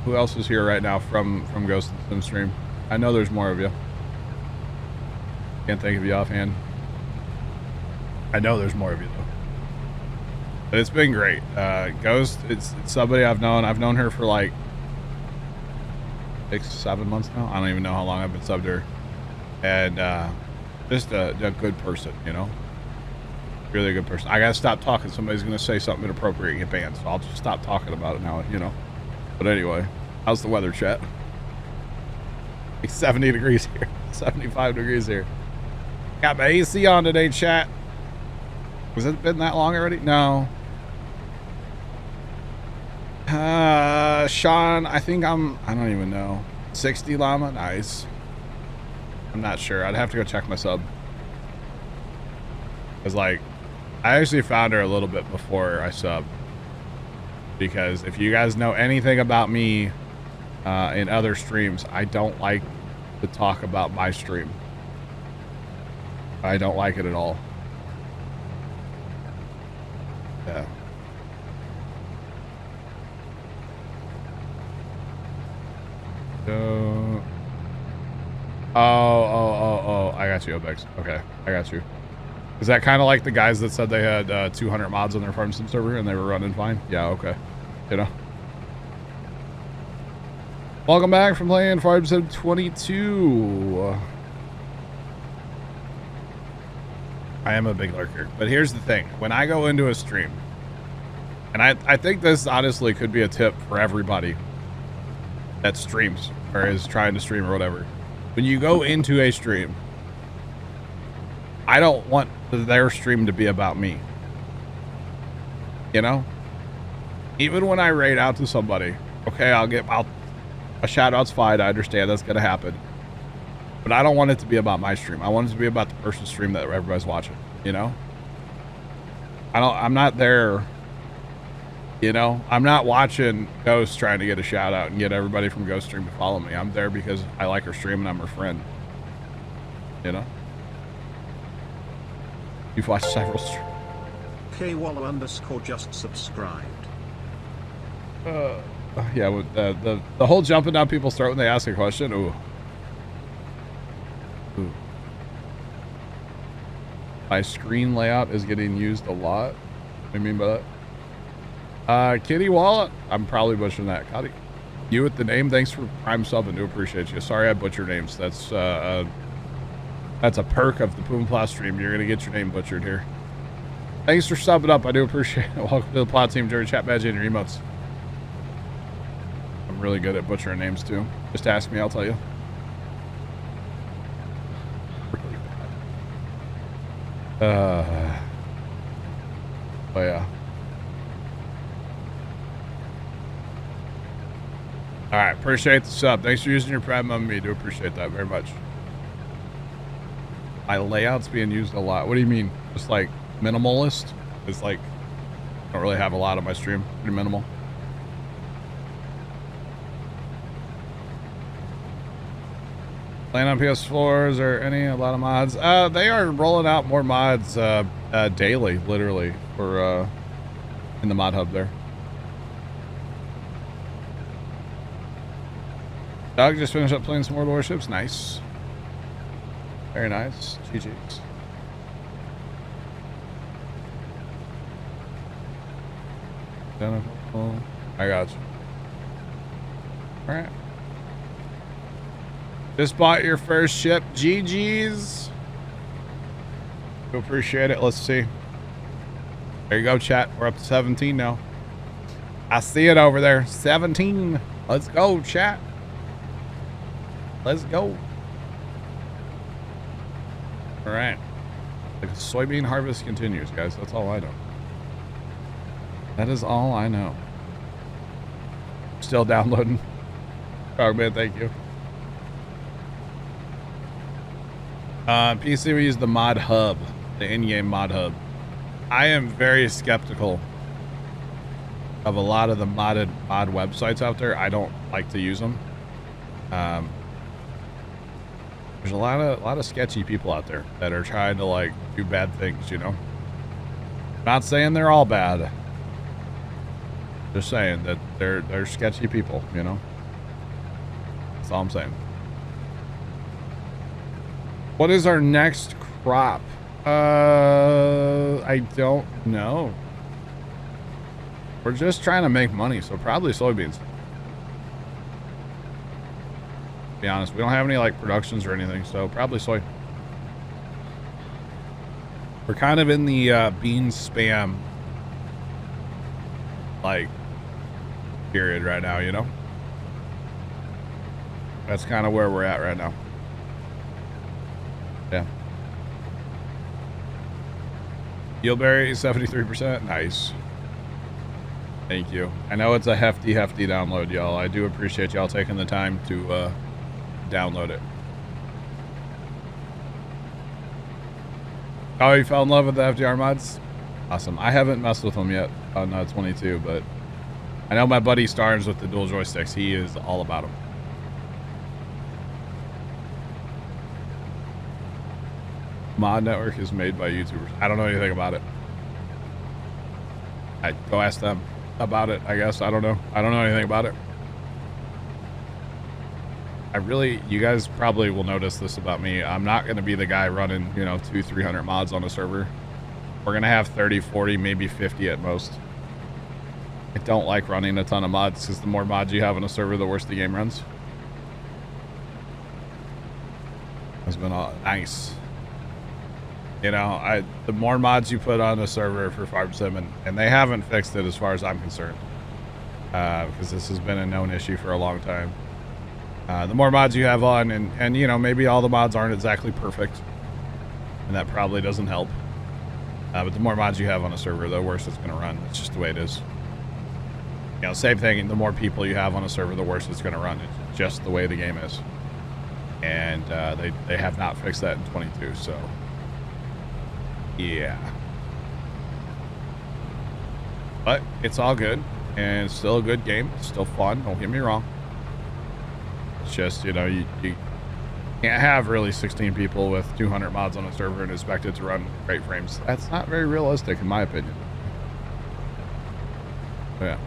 Who else is here right now from Ghost in the Sim stream? I know there's more of you. Can't think of you offhand. I know there's more of you though. But it's been great. Ghost, it's somebody I've known. I've known her for like 6-7 months now. I don't even know how long I've been subbed to her. And just a good person, you know? Really good person. I gotta stop talking. Somebody's gonna say something inappropriate and get banned. So I'll just stop talking about it now, you know? But anyway, how's the weather, chat? Like 70 degrees here. 75 degrees here. Got my AC on today, chat. Was it been that long already? No. Sean, I think I don't even know. 60 llama? Nice. I'm not sure. I'd have to go check my sub. Because, like, I actually found her a little bit before I subbed. Because if you guys know anything about me in other streams, I don't like to talk about my stream. I don't like it at all. Yeah. So, oh, I got you, Obex. Okay, I got you. Is that kind of like the guys that said they had 200 mods on their farm sim server and they were running fine? Yeah, okay. You know. Welcome back from playing Farm Sim 22. I am a big lurker, but here's the thing. When I go into a stream, and I think this honestly could be a tip for everybody that streams or is trying to stream or whatever. When you go into a stream, I don't want their stream to be about me. You know? Even when I raid out to somebody, okay, a shout out's fine. I understand that's going to happen. But I don't want it to be about my stream. I want it to be about the person's stream that everybody's watching, you know? I'm not there, you know? I'm not watching Ghost trying to get a shout out and get everybody from Ghost stream to follow me. I'm there because I like her stream and I'm her friend. You know? You've watched several streams. KWallow_ just subscribed. Yeah, with the whole jumping down people's throat when they ask a question. Ooh. Ooh. My screen layout is getting used a lot. What do you mean by that? Kitty Wallet. I'm probably butchering that. Cuddy. You with the name. Thanks for prime sub and do appreciate you. Sorry I butchered names. That's a perk of the Puma Plow stream. You're gonna get your name butchered here. Thanks for subbing up. I do appreciate it. Welcome to the Plow team. Join chat badge and your emotes. I'm really good at butchering names too. Just ask me, I'll tell you. Really bad. Oh yeah. All right, appreciate the sub. Thanks for using your prime on me. Do appreciate that very much. My layout's being used a lot. What do you mean? Just like minimalist? It's like I don't really have a lot on my stream. Pretty minimal. Playing on PS4s or a lot of mods. They are rolling out more mods daily, literally, for in the mod hub there. Doug just finished up playing some World Warships. Nice. Very nice. GG's. I got you. All right. Just bought your first ship. GG's. Appreciate it. Let's see. There you go, chat. We're up to 17 now. I see it over there. 17. Let's go, chat. Let's go. All right. The soybean harvest continues, guys. That's all I know. That is all I know. Still downloading. Frogman, thank you. PC, we use the mod hub, the in-game mod hub. I am very skeptical of a lot of the mod websites out there. I don't like to use them. There's a lot of sketchy people out there that are trying to like do bad things, you know. Not saying they're all bad. Just saying that they're sketchy people, you know. That's all I'm saying. What is our next crop? I don't know. We're just trying to make money, so probably soybeans. To be honest, we don't have any like productions or anything, so probably soy. We're kind of in the bean spam like period right now, you know. That's kind of where we're at right now. Yeah. Yieldberry 73%. Nice. Thank you. I know it's a hefty download, y'all. I do appreciate y'all taking the time to download it. Oh, you fell in love with the FDR mods? Awesome. I haven't messed with them yet on 22, but I know my buddy Starnes with the dual joysticks. He is all about them. Mod network is made by YouTubers. I don't know anything about it. I'd go ask them about it, I guess. I don't know. I don't know anything about it. You guys probably will notice this about me. I'm not going to be the guy running, you know, 200-300 mods on a server. We're going to have 30, 40, maybe 50 at most. I don't like running a ton of mods because the more mods you have on a server, the worse the game runs. It's been nice. You know, the more mods you put on a server for Farm Sim, and they haven't fixed it as far as I'm concerned, because this has been a known issue for a long time. The more mods you have on, and you know, maybe all the mods aren't exactly perfect, and that probably doesn't help. But the more mods you have on a server, the worse it's going to run. It's just the way it is. You know, same thing. The more people you have on a server, the worse it's going to run. It's just the way the game is, and they have not fixed that in 22. So. Yeah. But it's all good, and it's still a good game. It's still fun, don't get me wrong. It's just, you know, you can't have really 16 people with 200 mods on a server and expect it to run great frames. That's not very realistic in my opinion. But yeah.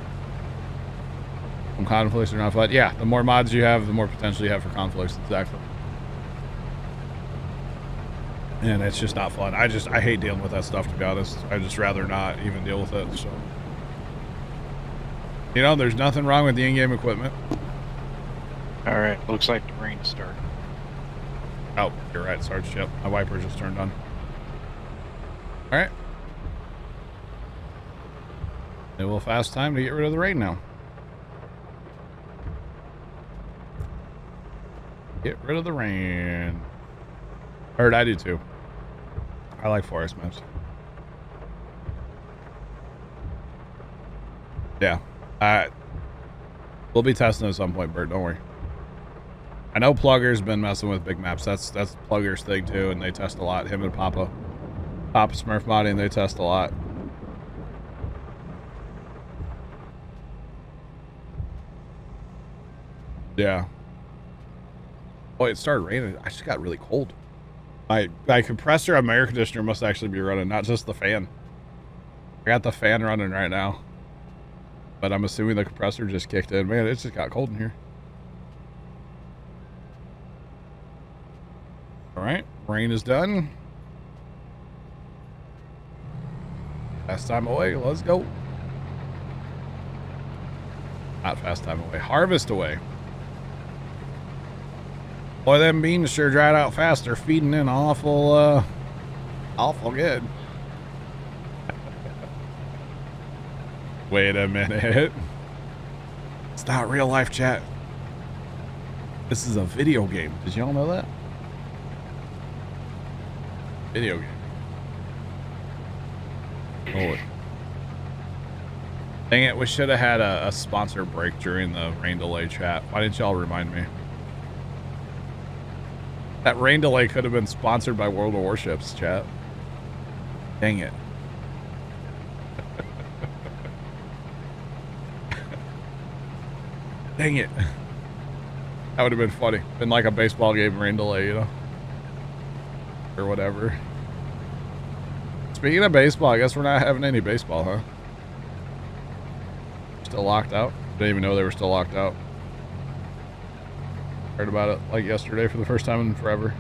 Some conflicts are not fun. Yeah, the more mods you have, the more potential you have for conflicts. Exactly. And it's just not fun. I hate dealing with that stuff, to be honest. I'd just rather not even deal with it. So, you know, there's nothing wrong with the in-game equipment. All right, looks like the rain started. Oh, you're right, Sarge. Yep, my wiper just turned on. All right. It will fast time to get rid of the rain now. Get rid of the rain. Heard I do too. I like forest maps. Yeah. We'll be testing at some point, Bert. Don't worry. I know Plugger's been messing with big maps. That's Plugger's thing too, and they test a lot. Him and Papa Smurf modding, they test a lot. Yeah. Oh, it started raining. I just got really cold. My compressor on my air conditioner must actually be running, not just the fan. I got the fan running right now, but I'm assuming the compressor just kicked in. Man, it just got cold in here. All right, rain is done. Fast time away, let's go. Not fast time away, harvest away. Boy, them beans sure dried out fast. They're feeding in awful good. Wait a minute. It's not real life, chat. This is a video game. Did y'all know that? Video game. Holy. Dang it, we should have had a sponsor break during the rain delay, chat. Why didn't y'all remind me? That rain delay could have been sponsored by World of Warships, chat. Dang it. Dang it. That would have been funny. Been like a baseball game rain delay, you know? Or whatever. Speaking of baseball, I guess we're not having any baseball, huh? Still locked out? Didn't even know they were still locked out. Heard about it like yesterday for the first time in forever.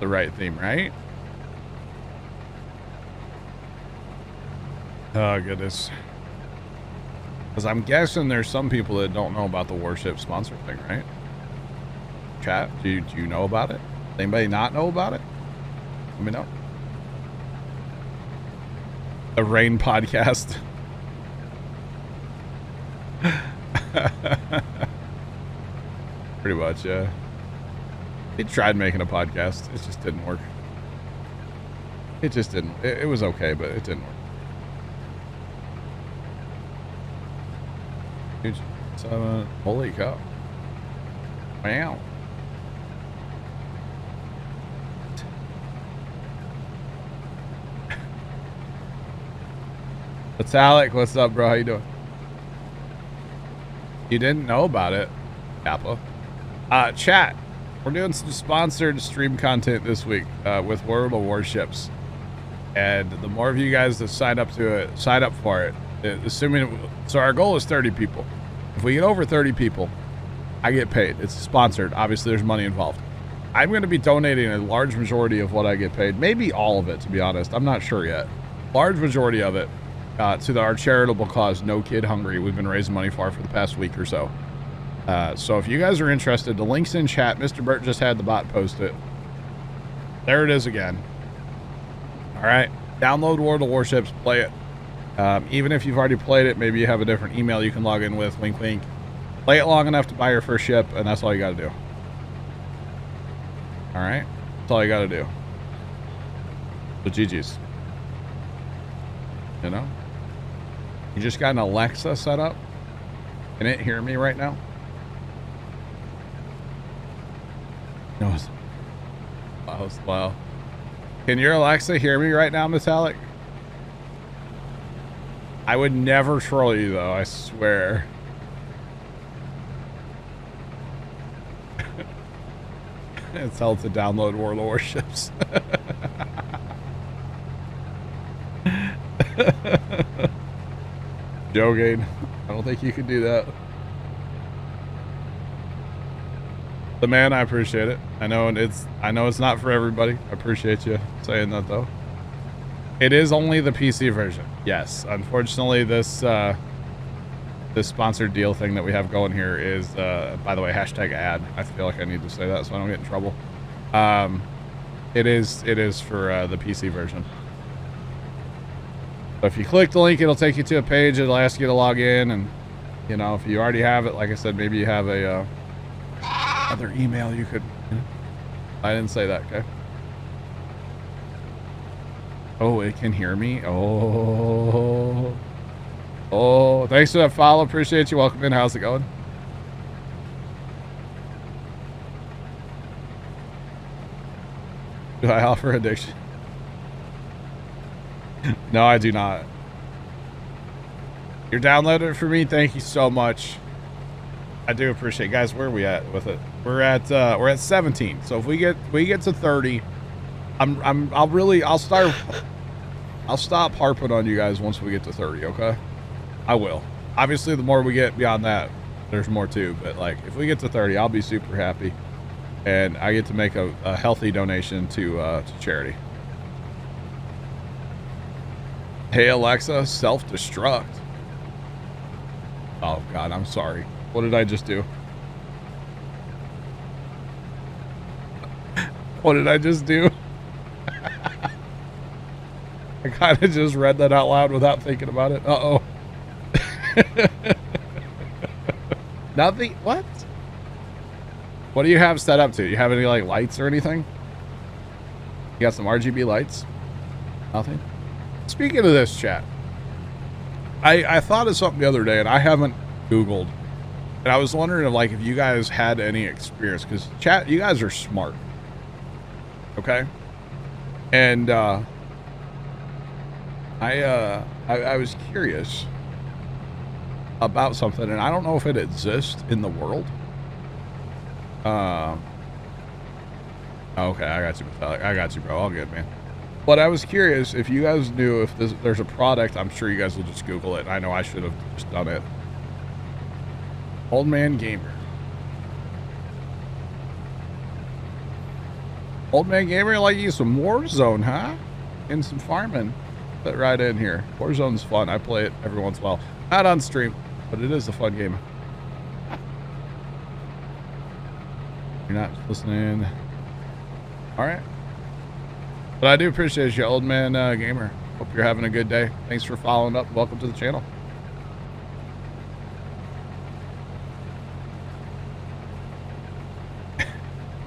The right theme, right? Oh, goodness. Because I'm guessing there's some people that don't know about the Warship sponsor thing, right? Chat, do you know about it? Does anybody not know about it? Let me know. The Rain podcast. Pretty much, yeah. He tried making a podcast. It just didn't work. It just didn't. It was okay, but it didn't work. Huge. Holy cow. Wow. Metallic, what's up, bro? How you doing? You didn't know about it, Kappa. Chat. We're doing some sponsored stream content this week with World of Warships. And the more of you guys that sign up to it, sign up for it. So our goal is 30 people. If we get over 30 people, I get paid. It's sponsored. Obviously, there's money involved. I'm going to be donating a large majority of what I get paid. Maybe all of it, to be honest. I'm not sure yet. Large majority of it to our charitable cause, No Kid Hungry. We've been raising money for the past week or so. So if you guys are interested, the link's in chat. Mr. Burt just had the bot post it. There it is again. All right. Download World of Warships. Play it. Even if you've already played it, maybe you have a different email you can log in with. Wink, wink. Play it long enough to buy your first ship, and that's all you got to do. All right? That's all you got to do. So GG's. You know? You just got an Alexa set up? Can it hear me right now? No. Wow. Can your Alexa hear me right now, Metallic? I would never troll you, though, I swear. It's held to download World of Warships. Joking. I don't think you can do that. The man, I appreciate it. I know it's not for everybody. I appreciate you saying that, though. It is only the PC version. Yes, unfortunately, this sponsored deal thing that we have going here is, by the way, hashtag ad. I feel like I need to say that so I don't get in trouble. It is for the PC version. So if you click the link, it'll take you to a page. It'll ask you to log in, and you know, if you already have it, like I said, maybe you have a other email you could. I didn't say that. Okay. Oh, it can hear me. Oh, thanks for that follow. Appreciate you. Welcome in. How's it going? Do I offer addiction? No, I do not. You're downloading it for me. Thank you so much. I do appreciate it. Guys, where are we at with it? We're at 17. So if we get to 30, I'll stop harping on you guys once we get to 30, okay? I will. Obviously, the more we get beyond that, there's more too. But like, if we get to 30, I'll be super happy, and I get to make a healthy donation to charity. Hey Alexa, self-destruct. Oh God, I'm sorry. What did I just do? What did I just do? I kind of just read that out loud without thinking about it. Uh-oh. Nothing? What? What do you have set up to? You have any like lights or anything? You got some RGB lights? Nothing? Speaking of this, chat, I thought of something the other day, and I haven't Googled. And I was wondering if you guys had any experience, because chat, you guys are smart. Okay? And I was curious about something, and I don't know if it exists in the world. Okay, I got you, Metallic. I got you, bro. All good, man. But I was curious if you guys knew if there's a product. I'm sure you guys will just Google it. I know I should have just done it. Old Man Gamer. Old Man Gamer, like you some Warzone, huh? And some farming. Put right in here. Warzone's fun. I play it every once in a while. Not on stream, but it is a fun game. You're not listening. All right. But I do appreciate you, Old Man Gamer. Hope you're having a good day. Thanks for following up. Welcome to the channel.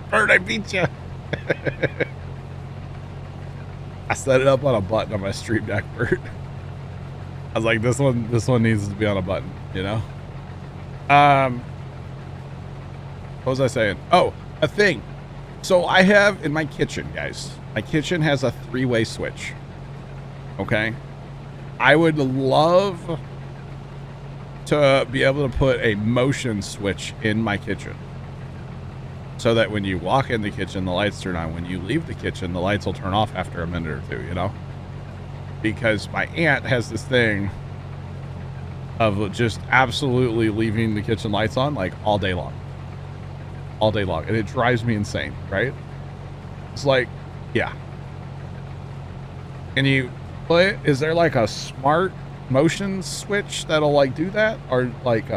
Bird, I beat you. I set it up on a button on my Stream Deck, Bird. I was like, this one needs to be on a button, you know? What was I saying? Oh, a thing. So I have in my kitchen, guys. My kitchen has a 3-way switch. Okay? I would love to be able to put a motion switch in my kitchen. So that when you walk in the kitchen, the lights turn on. When you leave the kitchen, the lights will turn off after a minute or two, you know? Because my aunt has this thing of just absolutely leaving the kitchen lights on like all day long. All day long. And it drives me insane, right? It's like, yeah. Can you play? Is there like a smart motion switch that'll like do that? Or like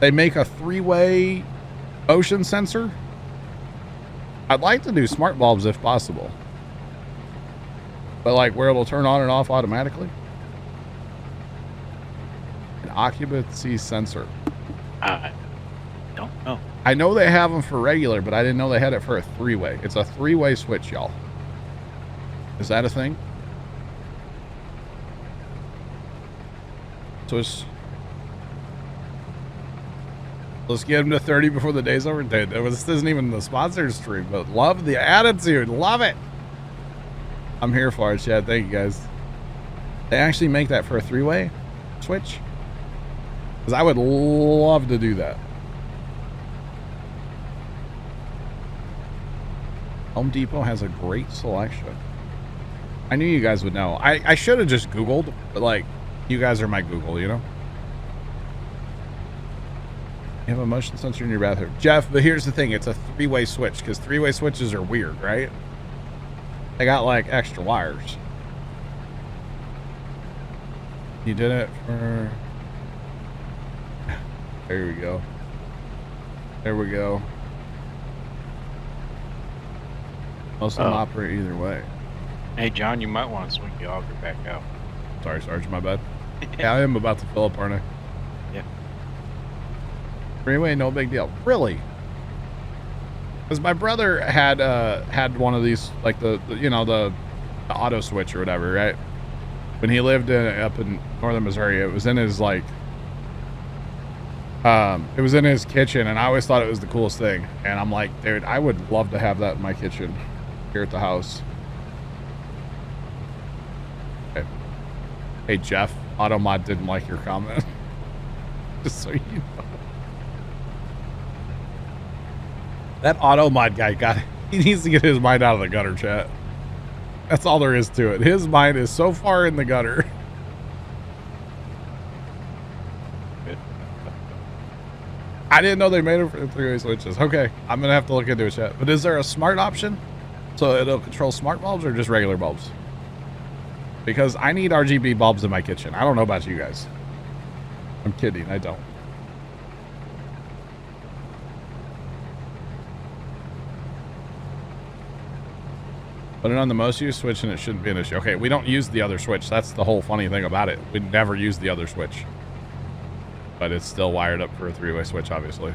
they make a 3-way motion sensor? I'd like to do smart bulbs if possible. But like where it'll turn on and off automatically? An occupancy sensor. I don't know. I know they have them for regular, but I didn't know they had it for a 3-way. It's a 3-way switch, y'all. Is that a thing? So let's get him to 30 before the day's over. Dude, this isn't even the sponsored stream, but love the attitude. Love it. I'm here for it, Chad. Thank you, guys. They actually make that for a 3-way switch? Because I would love to do that. Home Depot has a great selection. I knew you guys would know. I should have just Googled, but like, you guys are my Google, you know? You have a motion sensor in your bathroom. Jeff, but here's the thing. It's a 3-way switch, because 3-way switches are weird, right? They got like extra wires. You did it for... There we go. There we go. Most of them operate either way. Hey, John, you might want to swing the auger back out. Sorry, Sarge, my bad. Yeah, I am about to fill up, aren't I? Yeah. 3-way, no big deal. Really? Because my brother had one of these, like the auto switch or whatever, right? When he lived up in northern Missouri, it was in his like, it was in his kitchen, and I always thought it was the coolest thing. And I'm like, dude, I would love to have that in my kitchen here at the house. Okay. Hey, Jeff, Automod didn't like your comment. Just so you know. That Automod guy he needs to get his mind out of the gutter, chat. That's all there is to it. His mind is so far in the gutter. I didn't know they made it for 3-way switches. Okay, I'm gonna have to look into it, chat. But is there a smart option? So it'll control smart bulbs or just regular bulbs? Because I need RGB bulbs in my kitchen. I don't know about you guys. I'm kidding, I don't. Put it on the most used switch and it shouldn't be an issue. Okay, we don't use the other switch. That's the whole funny thing about it. We never use the other switch. But it's still wired up for a 3-way switch, obviously.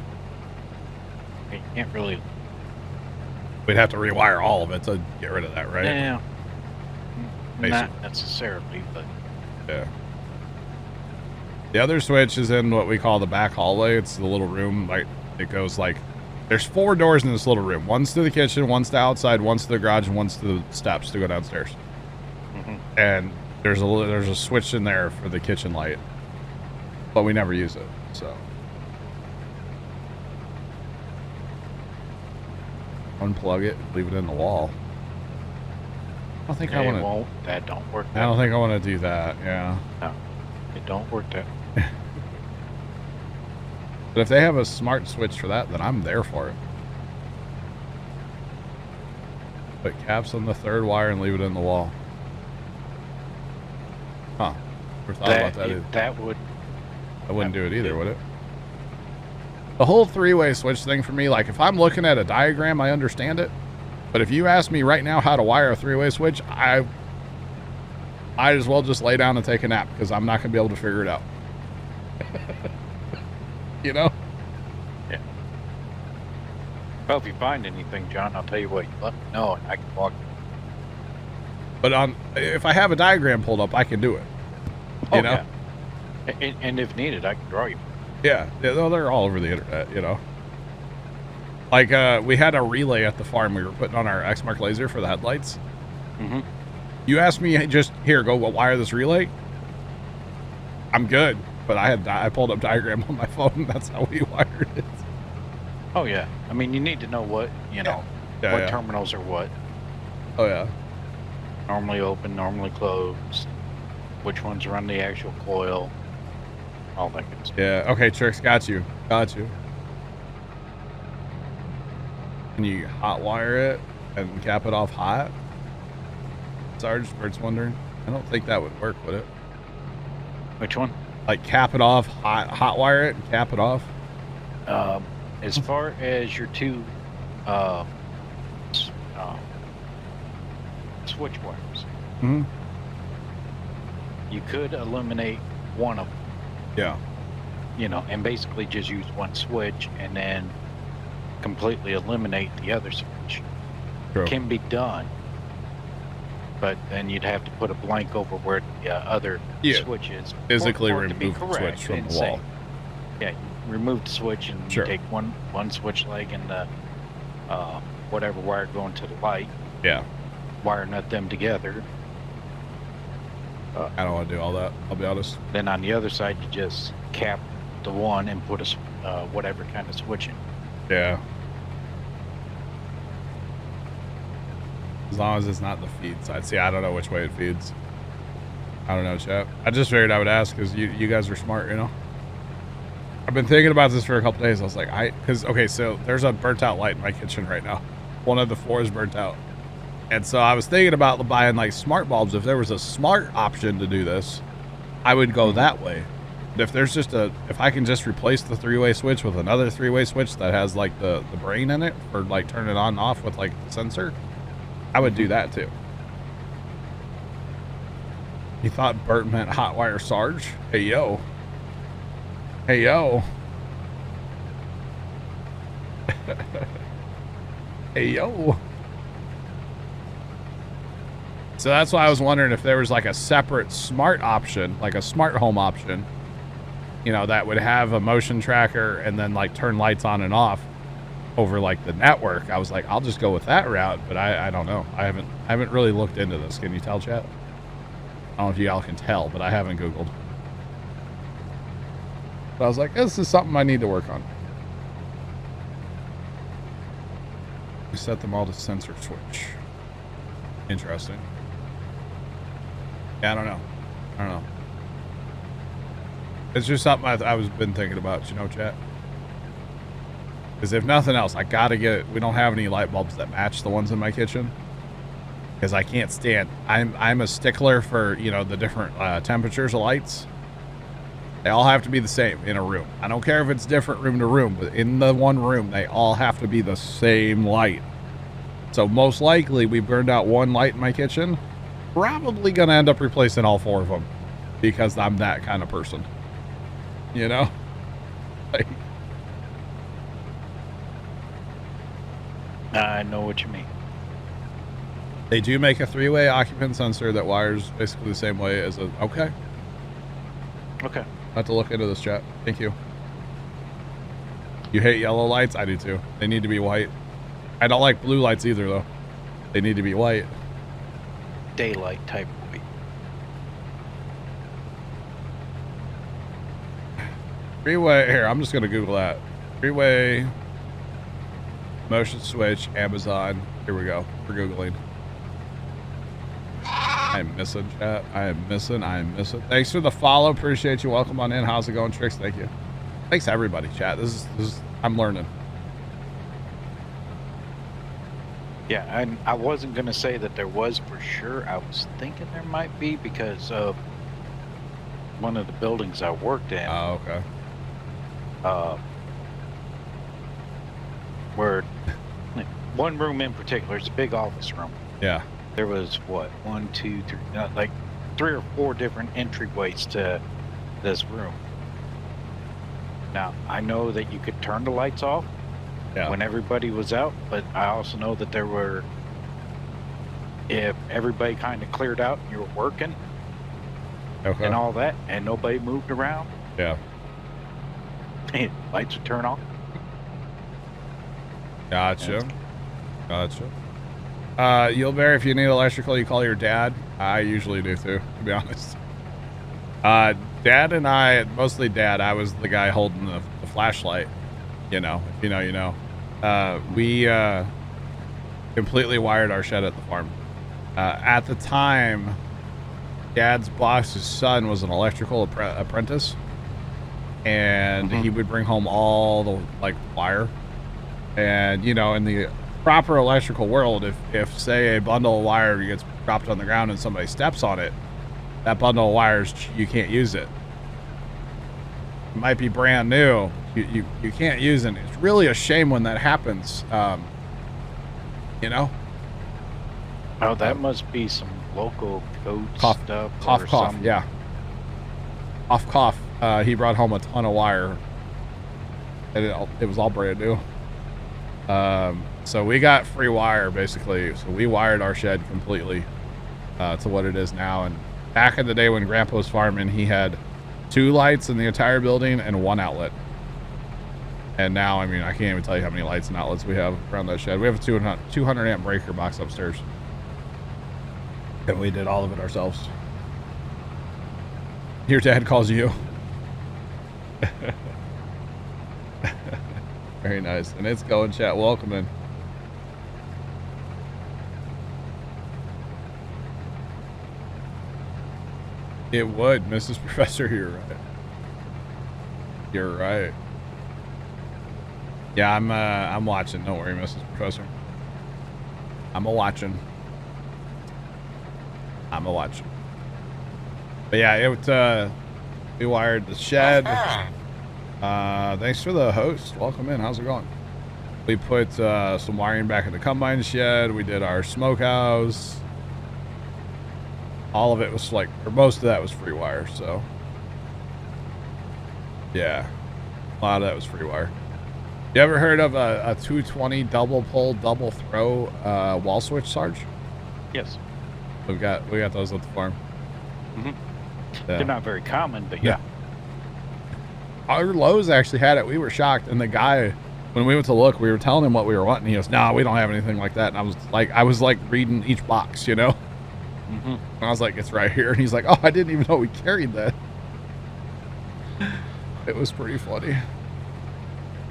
You can't really... We'd have to rewire all of it to get rid of that, right? Yeah. Basically. Not necessarily, but... Yeah. The other switch is in what we call the back hallway. It's the little room, like, it goes like... There's 4 doors in this little room. One's to the kitchen, one's to outside, one's to the garage, and one's to the steps to go downstairs. Mm-hmm. And There's a switch in there for the kitchen light, but we never use it, so. Unplug it, leave it in the wall. I don't think I want to. That don't work. I don't think I want to do that. Yeah. No, it don't work that. But if they have a smart switch for that, then I'm there for it. Put caps on the third wire and leave it in the wall. Huh. Never thought about that either. That would. I wouldn't do it either, would it? The whole three-way switch thing for me, like if I'm looking at a diagram, I understand it. But if you ask me right now how to wire a three-way switch, I might as well just lay down and take a nap because I'm not going to be able to figure it out. You know? Yeah. Well, if you find anything, John, I'll tell you what, you let me know and I can walk. But if I have a diagram pulled up, I can do it. You know? Yeah. And if needed, I can draw you. Yeah, they're all over the internet, you know. Like, we had a relay at the farm. We were putting on our X-Mark laser for the headlights. Mm-hmm. You asked me, just, here, go wire this relay. I'm good. But I pulled up diagram on my phone. That's how we wired it. Oh, yeah. I mean, you need to know what, what terminals are what. Oh, yeah. Normally open, normally closed. Which ones run the actual coil. All that good stuff. Yeah, okay, Trix, got you. Got you. Can you hot wire it and cap it off hot? Sarge, Bert's wondering. I don't think that would work, would it? Which one? Like cap it off, hot wire it and cap it off? As far as your two switch wires, Mm-hmm. you could eliminate one of them. Yeah. And basically just use one switch and then completely eliminate the other switch. True. Can be done, but then you'd have to put a blank over where the other switch is. Physically for it to be remove the correct switch from and the wall. Yeah, you remove the switch and you take one switch leg and the whatever wire going to the light. Yeah. Wire nut them together. I don't want to do all that, I'll be honest. Then on the other side, you just cap the one and put a whatever kind of switch in. Yeah. As long as it's not the feed side. See, I don't know which way it feeds. I don't know, chat. I just figured I would ask because you guys are smart, you know? I've been thinking about this for a couple days. I was like, okay, so there's a burnt out light in my kitchen right now. One of the four is burnt out. And so I was thinking about buying like smart bulbs. If there was a smart option to do this, I would go that way. But if there's just if I can just replace the three-way switch with another three-way switch that has like the brain in it for like turn it on and off with like the sensor, I would do that too. You thought Bert meant hot wire Sarge? Hey, yo. Hey, yo. Hey, yo. So that's why I was wondering if there was like a separate smart option, like a smart home option, that would have a motion tracker and then like turn lights on and off over like the network. I was like, I'll just go with that route, but I don't know. I haven't really looked into this. Can you tell, chat? I don't know if you all can tell, but I haven't Googled. But I was like, this is something I need to work on. We set them all to sensor switch. Interesting. Yeah, I don't know. It's just something I was been thinking about, chat. Because if nothing else, I gotta get. We don't have any light bulbs that match the ones in my kitchen. Because I can't stand. I'm a stickler for the different temperatures of lights. They all have to be the same in a room. I don't care if it's different room to room, but in the one room, they all have to be the same light. So most likely, we burned out one light in my kitchen. Probably gonna end up replacing all four of them because I'm that kind of person. Like, I know what you mean. They do make a three-way occupant sensor that wires basically the same way as a. Okay. Okay. I have to look into this, chat. Thank you. You hate yellow lights? I do too. They need to be white. I don't like blue lights either, though. They need to be white. Daylight type white. Freeway, here, I'm just going to Google that. Freeway, motion switch, Amazon. Here we go. We're Googling. I'm missing, chat. I am missing. Thanks for the follow. Appreciate you. Welcome on in. How's it going, Tricks? Thank you. Thanks, everybody, chat. This is I'm learning. Yeah, and I wasn't going to say that there was for sure. I was thinking there might be because of one of the buildings I worked in. Oh, okay. Where one room in particular, it's a big office room. Yeah. There was what, 1, 2, 3, like 3 or 4 different entryways to this room. Now, I know that you could turn the lights off when everybody was out, but I also know that there were, if everybody kind of cleared out and you were working and all that, and nobody moved around, lights would turn off. Gotcha. Yulbear, if you need electrical, you call your dad. I usually do too, to be honest. Dad and I, mostly Dad, I was the guy holding the flashlight. You know, if you know, you know. We completely wired our shed at the farm. At the time, Dad's boss's son was an electrical apprentice, and he would bring home all the wire. And you know, in the proper electrical world, if say a bundle of wire gets dropped on the ground and somebody steps on it, that bundle of wires, you can't use it. It might be brand new, you can't use it. It's really a shame when that happens. You know. Oh, that must be some local code stuff. Cough. Yeah. Cough. He brought home a ton of wire, and it was all brand new. So we got free wire basically. So we wired our shed completely to what it is now. And back in the day when Grandpa was farming, he had 2 lights in the entire building and 1 outlet. And now, I mean, I can't even tell you how many lights and outlets we have around that shed. We have a 200 amp breaker box upstairs. And we did all of it ourselves. Your dad calls you. Very nice. And it's going, chat. Welcome in. It would, Mrs. Professor. You're right. You're right. Yeah, I'm watching. Don't worry, Mrs. Professor. I'm a-watching. But yeah, we wired the shed. Thanks for the host. Welcome in. How's it going? We put some wiring back in the combine shed. We did our smokehouse. All of it was or most of that was free wire. So yeah, a lot of that was free wire. You ever heard of a 220 double pull, double throw wall switch, Sarge? Yes. We got those at the farm. Yeah. They're not very common, but yeah. Our Lowe's actually had it. We were shocked, and the guy, when we went to look, we were telling him what we were wanting. He goes, "No, we don't have anything like that." And I was like reading each box, you know. And I was like, "It's right here." And he's like, "Oh, I didn't even know we carried that." It was pretty funny. All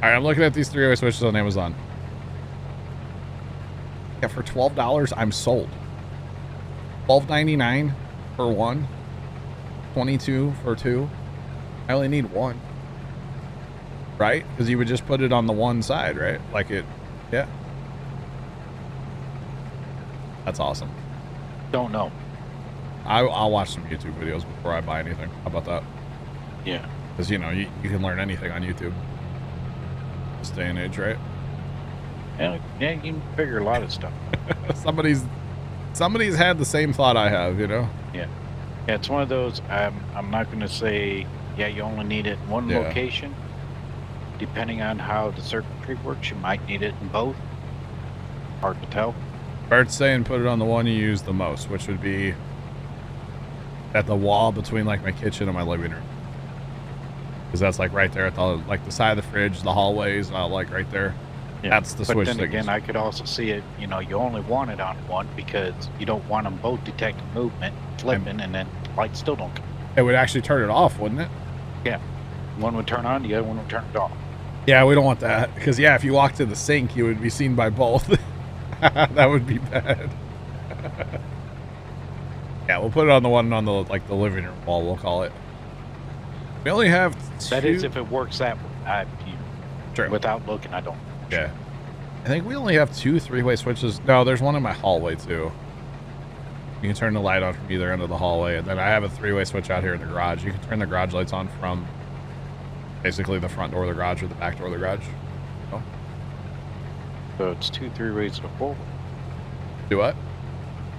right, I'm looking at these 3-way switches on Amazon. Yeah, for $12, I'm sold. $12.99 for 1, $22 for 2. I only need 1. Right? Because you would just put it on the one side, right? Yeah. That's awesome. Don't know. I'll watch some YouTube videos before I buy anything. How about that? Yeah. Because, you know, you can learn anything on YouTube. This day and age, right? Yeah, you can figure a lot of stuff. Somebody's had the same thought I have, you know? Yeah. Yeah, it's one of those, I'm not going to say, yeah, you only need it in one location. Depending on how the circuitry works, you might need it in both. Hard to tell. Bert's saying put it on the one you use the most, which would be at the wall between my kitchen and my living room. Because that's right there at the side of the fridge, the hallways, right there. Yeah. That's the switch. But then again, I could also see it, you know, you only want it on one because you don't want them both detecting movement, flipping, and then lights still don't come. It would actually turn it off, wouldn't it? Yeah. one would turn on, the other one would turn it off. Yeah, we don't want that. Because, yeah, if you walk to the sink, you would be seen by both. That would be bad. Yeah, we'll put it on the one on the, like, the living room wall, we'll call it. We only have two... That is if it works that way. True. Without looking, I don't. Yeah. I think we only have 2 3-way switches. No, there's one in my hallway, too. You can turn the light on from either end of the hallway. And then I have a 3-way switch out here in the garage. You can turn the garage lights on from basically the front door of the garage or the back door of the garage. Oh. So it's 2 3-ways and a 4-way. Do what?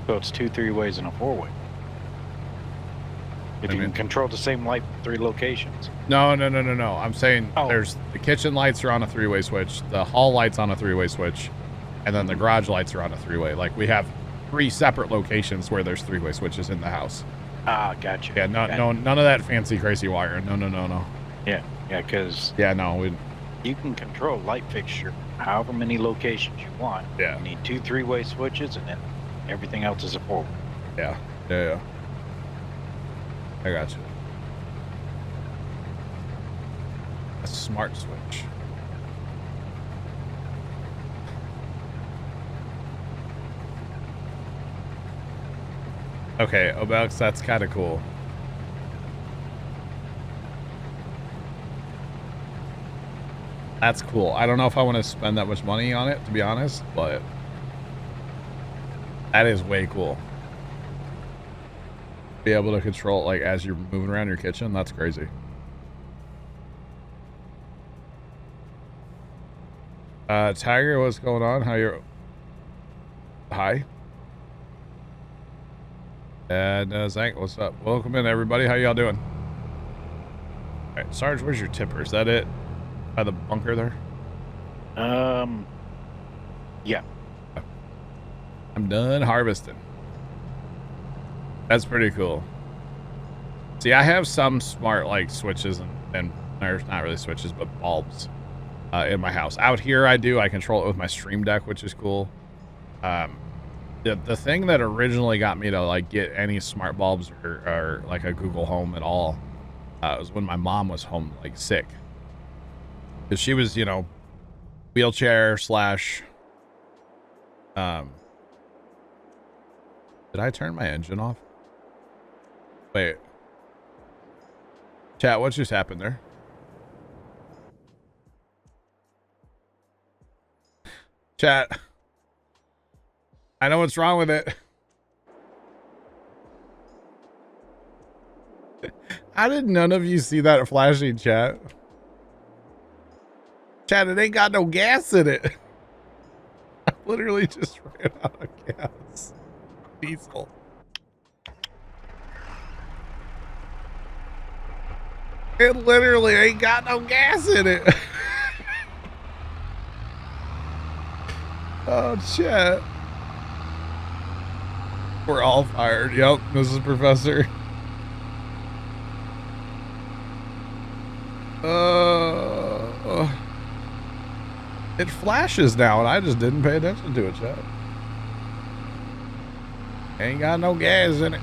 So it's 2 3-ways and a 4-way. If you can control the same light from 3 locations. No. I'm saying there's the kitchen lights are on a 3-way switch, the hall lights on a 3-way switch, and then the garage lights are on a 3-way. Like we have 3 separate locations where there's 3-way switches in the house. Ah, gotcha. Yeah, none of that fancy crazy wiring. No. Yeah, because you can control light fixture however many locations you want. Yeah. You need 2 3-way switches, and then everything else is a 4-way. Yeah. I got you. A smart switch. Okay, Obex, that's kind of cool. That's cool. I don't know if I want to spend that much money on it, to be honest, but that is way cool. Be able to control, like, as you're moving around your kitchen. That's crazy. Tiger, what's going on? How you're... Hi. And Zank, what's up? Welcome in, everybody. How y'all doing? All right, Sarge, where's your tipper? Is that it? By the bunker there? Yeah. I'm done harvesting. That's pretty cool. See, I have some smart, like, switches and there's not really switches, but bulbs in my house. Out here, I control it with my Stream Deck, which is cool. The thing that originally got me to, like, get any smart bulbs or like a Google Home at all was when my mom was home, like, sick. Because she was, you know, wheelchair slash... Did I turn my engine off? Wait. Chat, what just happened there? Chat. I know what's wrong with it. How did none of you see that flashing, chat? Chat, it ain't got no gas in it. I literally just ran out of gas. Diesel. It literally ain't got no gas in it. Oh, shit. We're all fired. Yep, Mrs. Professor. It flashes now, and I just didn't pay attention to it, chat. Ain't got no gas in it.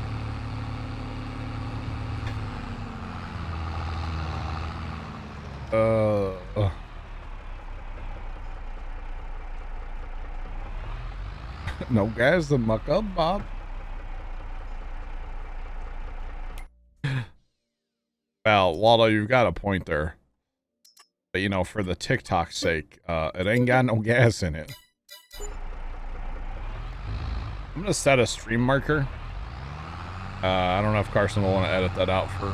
No gas to muck up, Bob. Well, Waldo, you've got a point there. But, you know, for the TikTok's sake, it ain't got no gas in it. I'm gonna set a stream marker. I don't know if Carson will want to edit that out for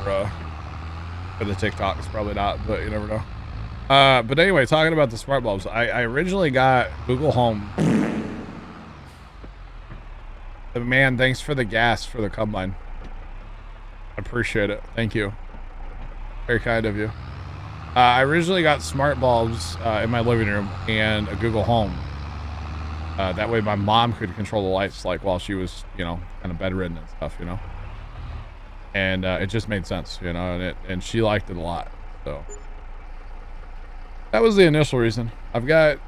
the TikTok. It's probably not, but you never know. But anyway, talking about the smart bulbs, I originally got Google Home. Man, thanks for the gas for the combine. I appreciate it. Thank you. Very kind of you. I originally got smart bulbs in my living room and a Google Home. That way my mom could control the lights, like, while she was, you know, kind of bedridden and stuff, you know. And it just made sense, you know, and she liked it a lot. So that was the initial reason. they're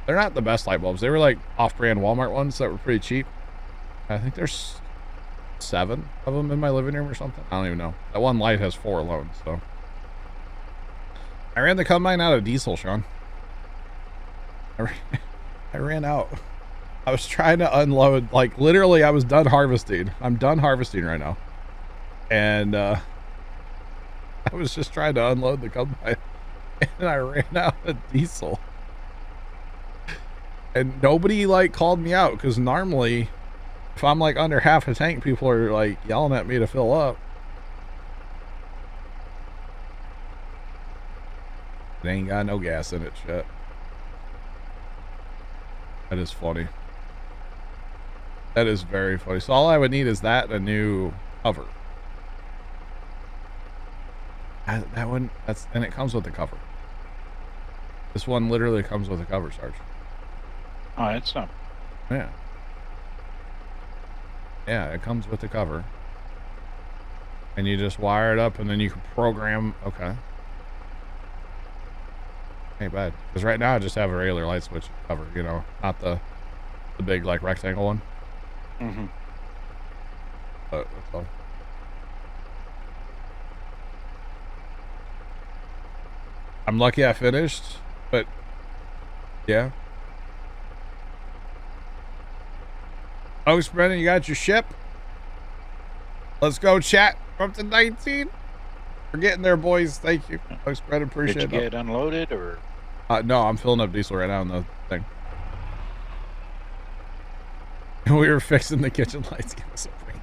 not the best light bulbs. They were like off-brand Walmart ones that were pretty cheap. I think there's 7 of them in my living room or something. I don't even know. That one light has 4 alone, so. I ran the combine out of diesel, Sean. I ran out. I was trying to unload, like literally I was done harvesting. I'm done harvesting right now. And I was just trying to unload the combine and I ran out of diesel. And nobody like called me out because normally if I'm like under half a tank, people are like yelling at me to fill up. It ain't got no gas in it, shit. That is funny. That is very funny. So all I would need is that and a new cover. That one, and it comes with the cover. This one literally comes with a cover, Sarge. Oh, that's not. Yeah. Yeah, it comes with the cover. And you just wire it up and then you can program. Okay. Ain't bad. Because right now I just have a regular light switch cover, you know, not the big like rectangle one. Mm-hmm. But that's all. I'm lucky I finished, but yeah. Oh, Brennan, you got your ship? Let's go, chat. We're up to 19. We're getting there, boys. Thank you. Thanks, Brennan. Appreciate it. Did you get unloaded or? No, I'm filling up diesel right now in the thing. We were fixing the kitchen lights. Give us a break.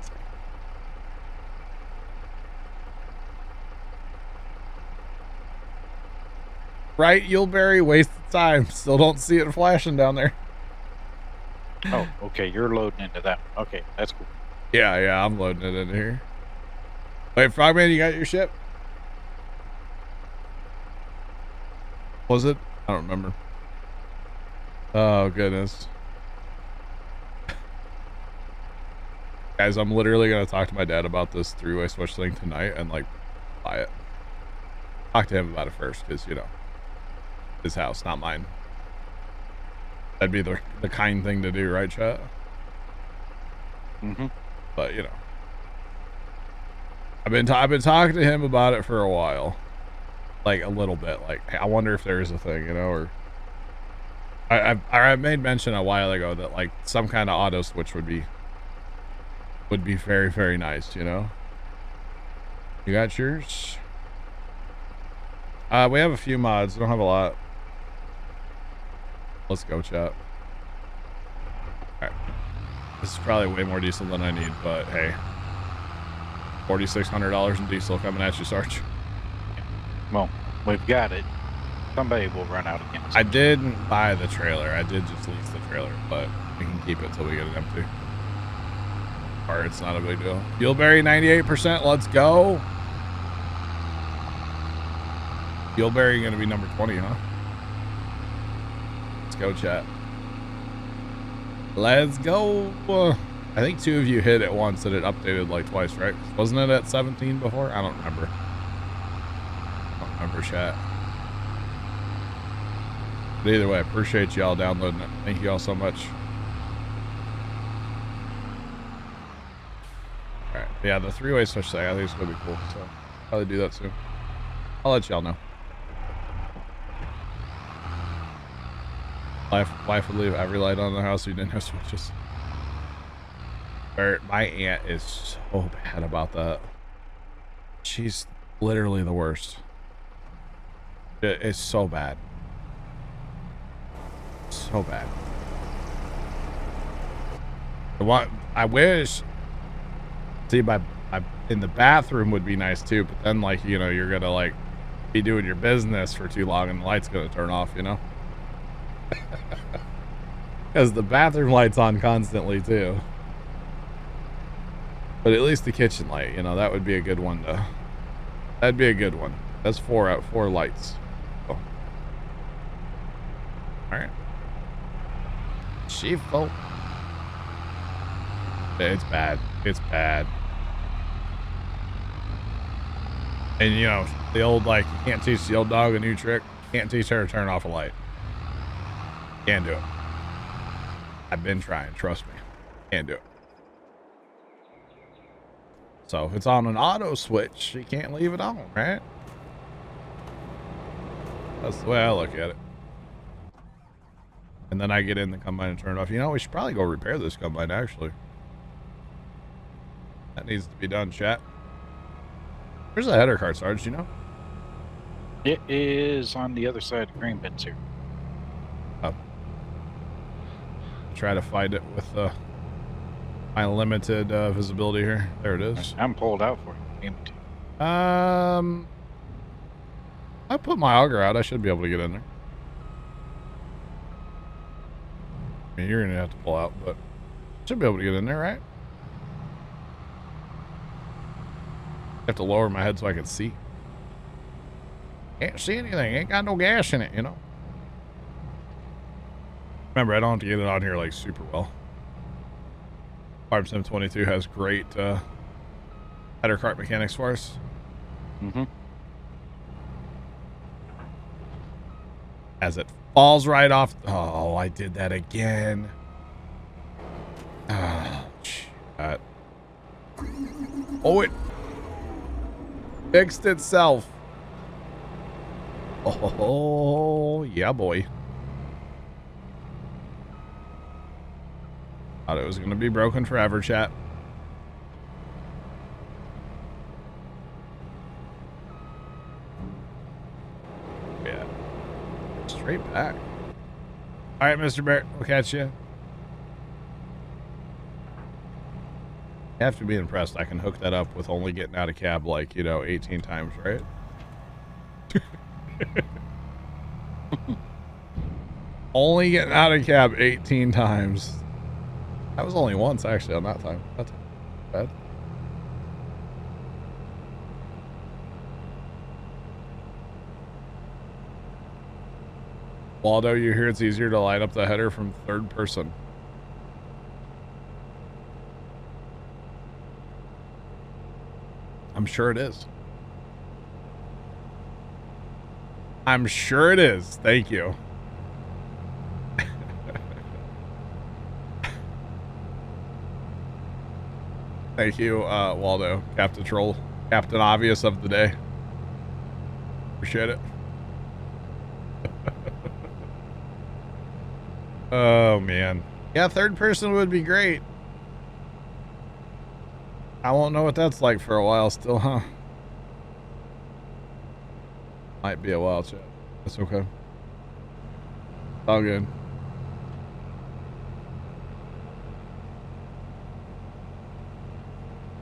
Right, Yuleberry, wasted time. Still don't see it flashing down there. Oh, okay. You're loading into that. Okay, that's cool. Yeah, I'm loading it in here. Wait, Frogman, you got your ship? Was it? I don't remember. Oh, goodness. Guys, I'm literally going to talk to my dad about this three-way switch thing tonight and, like, buy it. Talk to him about it first, because, you know, his house, not mine. That'd be the kind thing to do, right, chat? Mm-hmm. But, you know. I've been talking to him about it for a while. Like, a little bit. Like, hey, I wonder if there is a thing, you know, or... I made mention a while ago that, like, some kind of auto switch would be very, very nice, you know? You got yours? We have a few mods. We don't have a lot. Let's go, chat. Alright. This is probably way more diesel than I need, but hey. $4,600 in diesel coming at you, Sarge. Well, we've got it. Somebody will run out again. I didn't buy the trailer. I did just lease the trailer, but we can keep it till we get it empty. Or it's not a big deal. Yuleberry 98%. Let's go. Yuleberry going to be number 20, huh? Let's go, chat. Let's go. I think two of you hit it once and it updated like twice, right? Wasn't it at 17 before? I don't remember. I don't remember, chat. But either way, I appreciate y'all downloading it. Thank you all so much. Alright, yeah, the three-way switch thing, I think it's going to be cool, so I'll probably do that soon. I'll let y'all know. Wife would leave every light on in the house so you didn't have switches. My aunt is so bad about that. She's literally the worst. It's so bad. So bad. I wish... See, my in the bathroom would be nice too, but then, like, you know, you're gonna, like, be doing your business for too long and the light's gonna turn off, you know? Because the bathroom light's on constantly too. But at least the kitchen light, you know, that would be a good one to... That'd be a good one. That's 4 lights. Oh. Alright. Sheeple. It's bad. It's bad. And, you know, the old, like, you can't teach the old dog a new trick. Can't teach her to turn off a light. Can't do it. I've been trying, trust me. Can't do it. So if it's on an auto switch, you can't leave it on, right? That's the way I look at it. And then I get in the combine and turn it off. You know, we should probably go repair this combine, actually. That needs to be done, chat. Where's the header cart, Sarge? Do you know? It is on the other side of green bins here. Oh. Try to find it with my limited visibility here. There it is. I'm pulled out for you. I put my auger out. I should be able to get in there. I mean, you're gonna have to pull out, but should be able to get in there, right? I have to lower my head so I can see. Can't see anything. Ain't got no gas in it, you know. Remember, I don't have to get it on here like super well. Farm Sim 22 has great header cart mechanics for us. Mm-hmm. As it falls right off. Oh, I did that again. Oh, shit. Oh, it fixed itself. Oh, yeah, boy. Thought it was going to be broken forever, chat. Yeah. Straight back. All right, Mr. Bear, we'll catch you. You have to be impressed. I can hook that up with only getting out of cab like, 18 times, right? Only getting out of cab 18 times. That was only once, actually, on that time. That's bad. Waldo, you hear it's easier to line up the header from third person. I'm sure it is. I'm sure it is. Thank you. Thank you, Waldo. Captain Troll. Captain Obvious of the day. Appreciate it. Oh, man. Yeah, third person would be great. I won't know what that's like for a while still, huh? Might be a while, chat. That's okay. All good.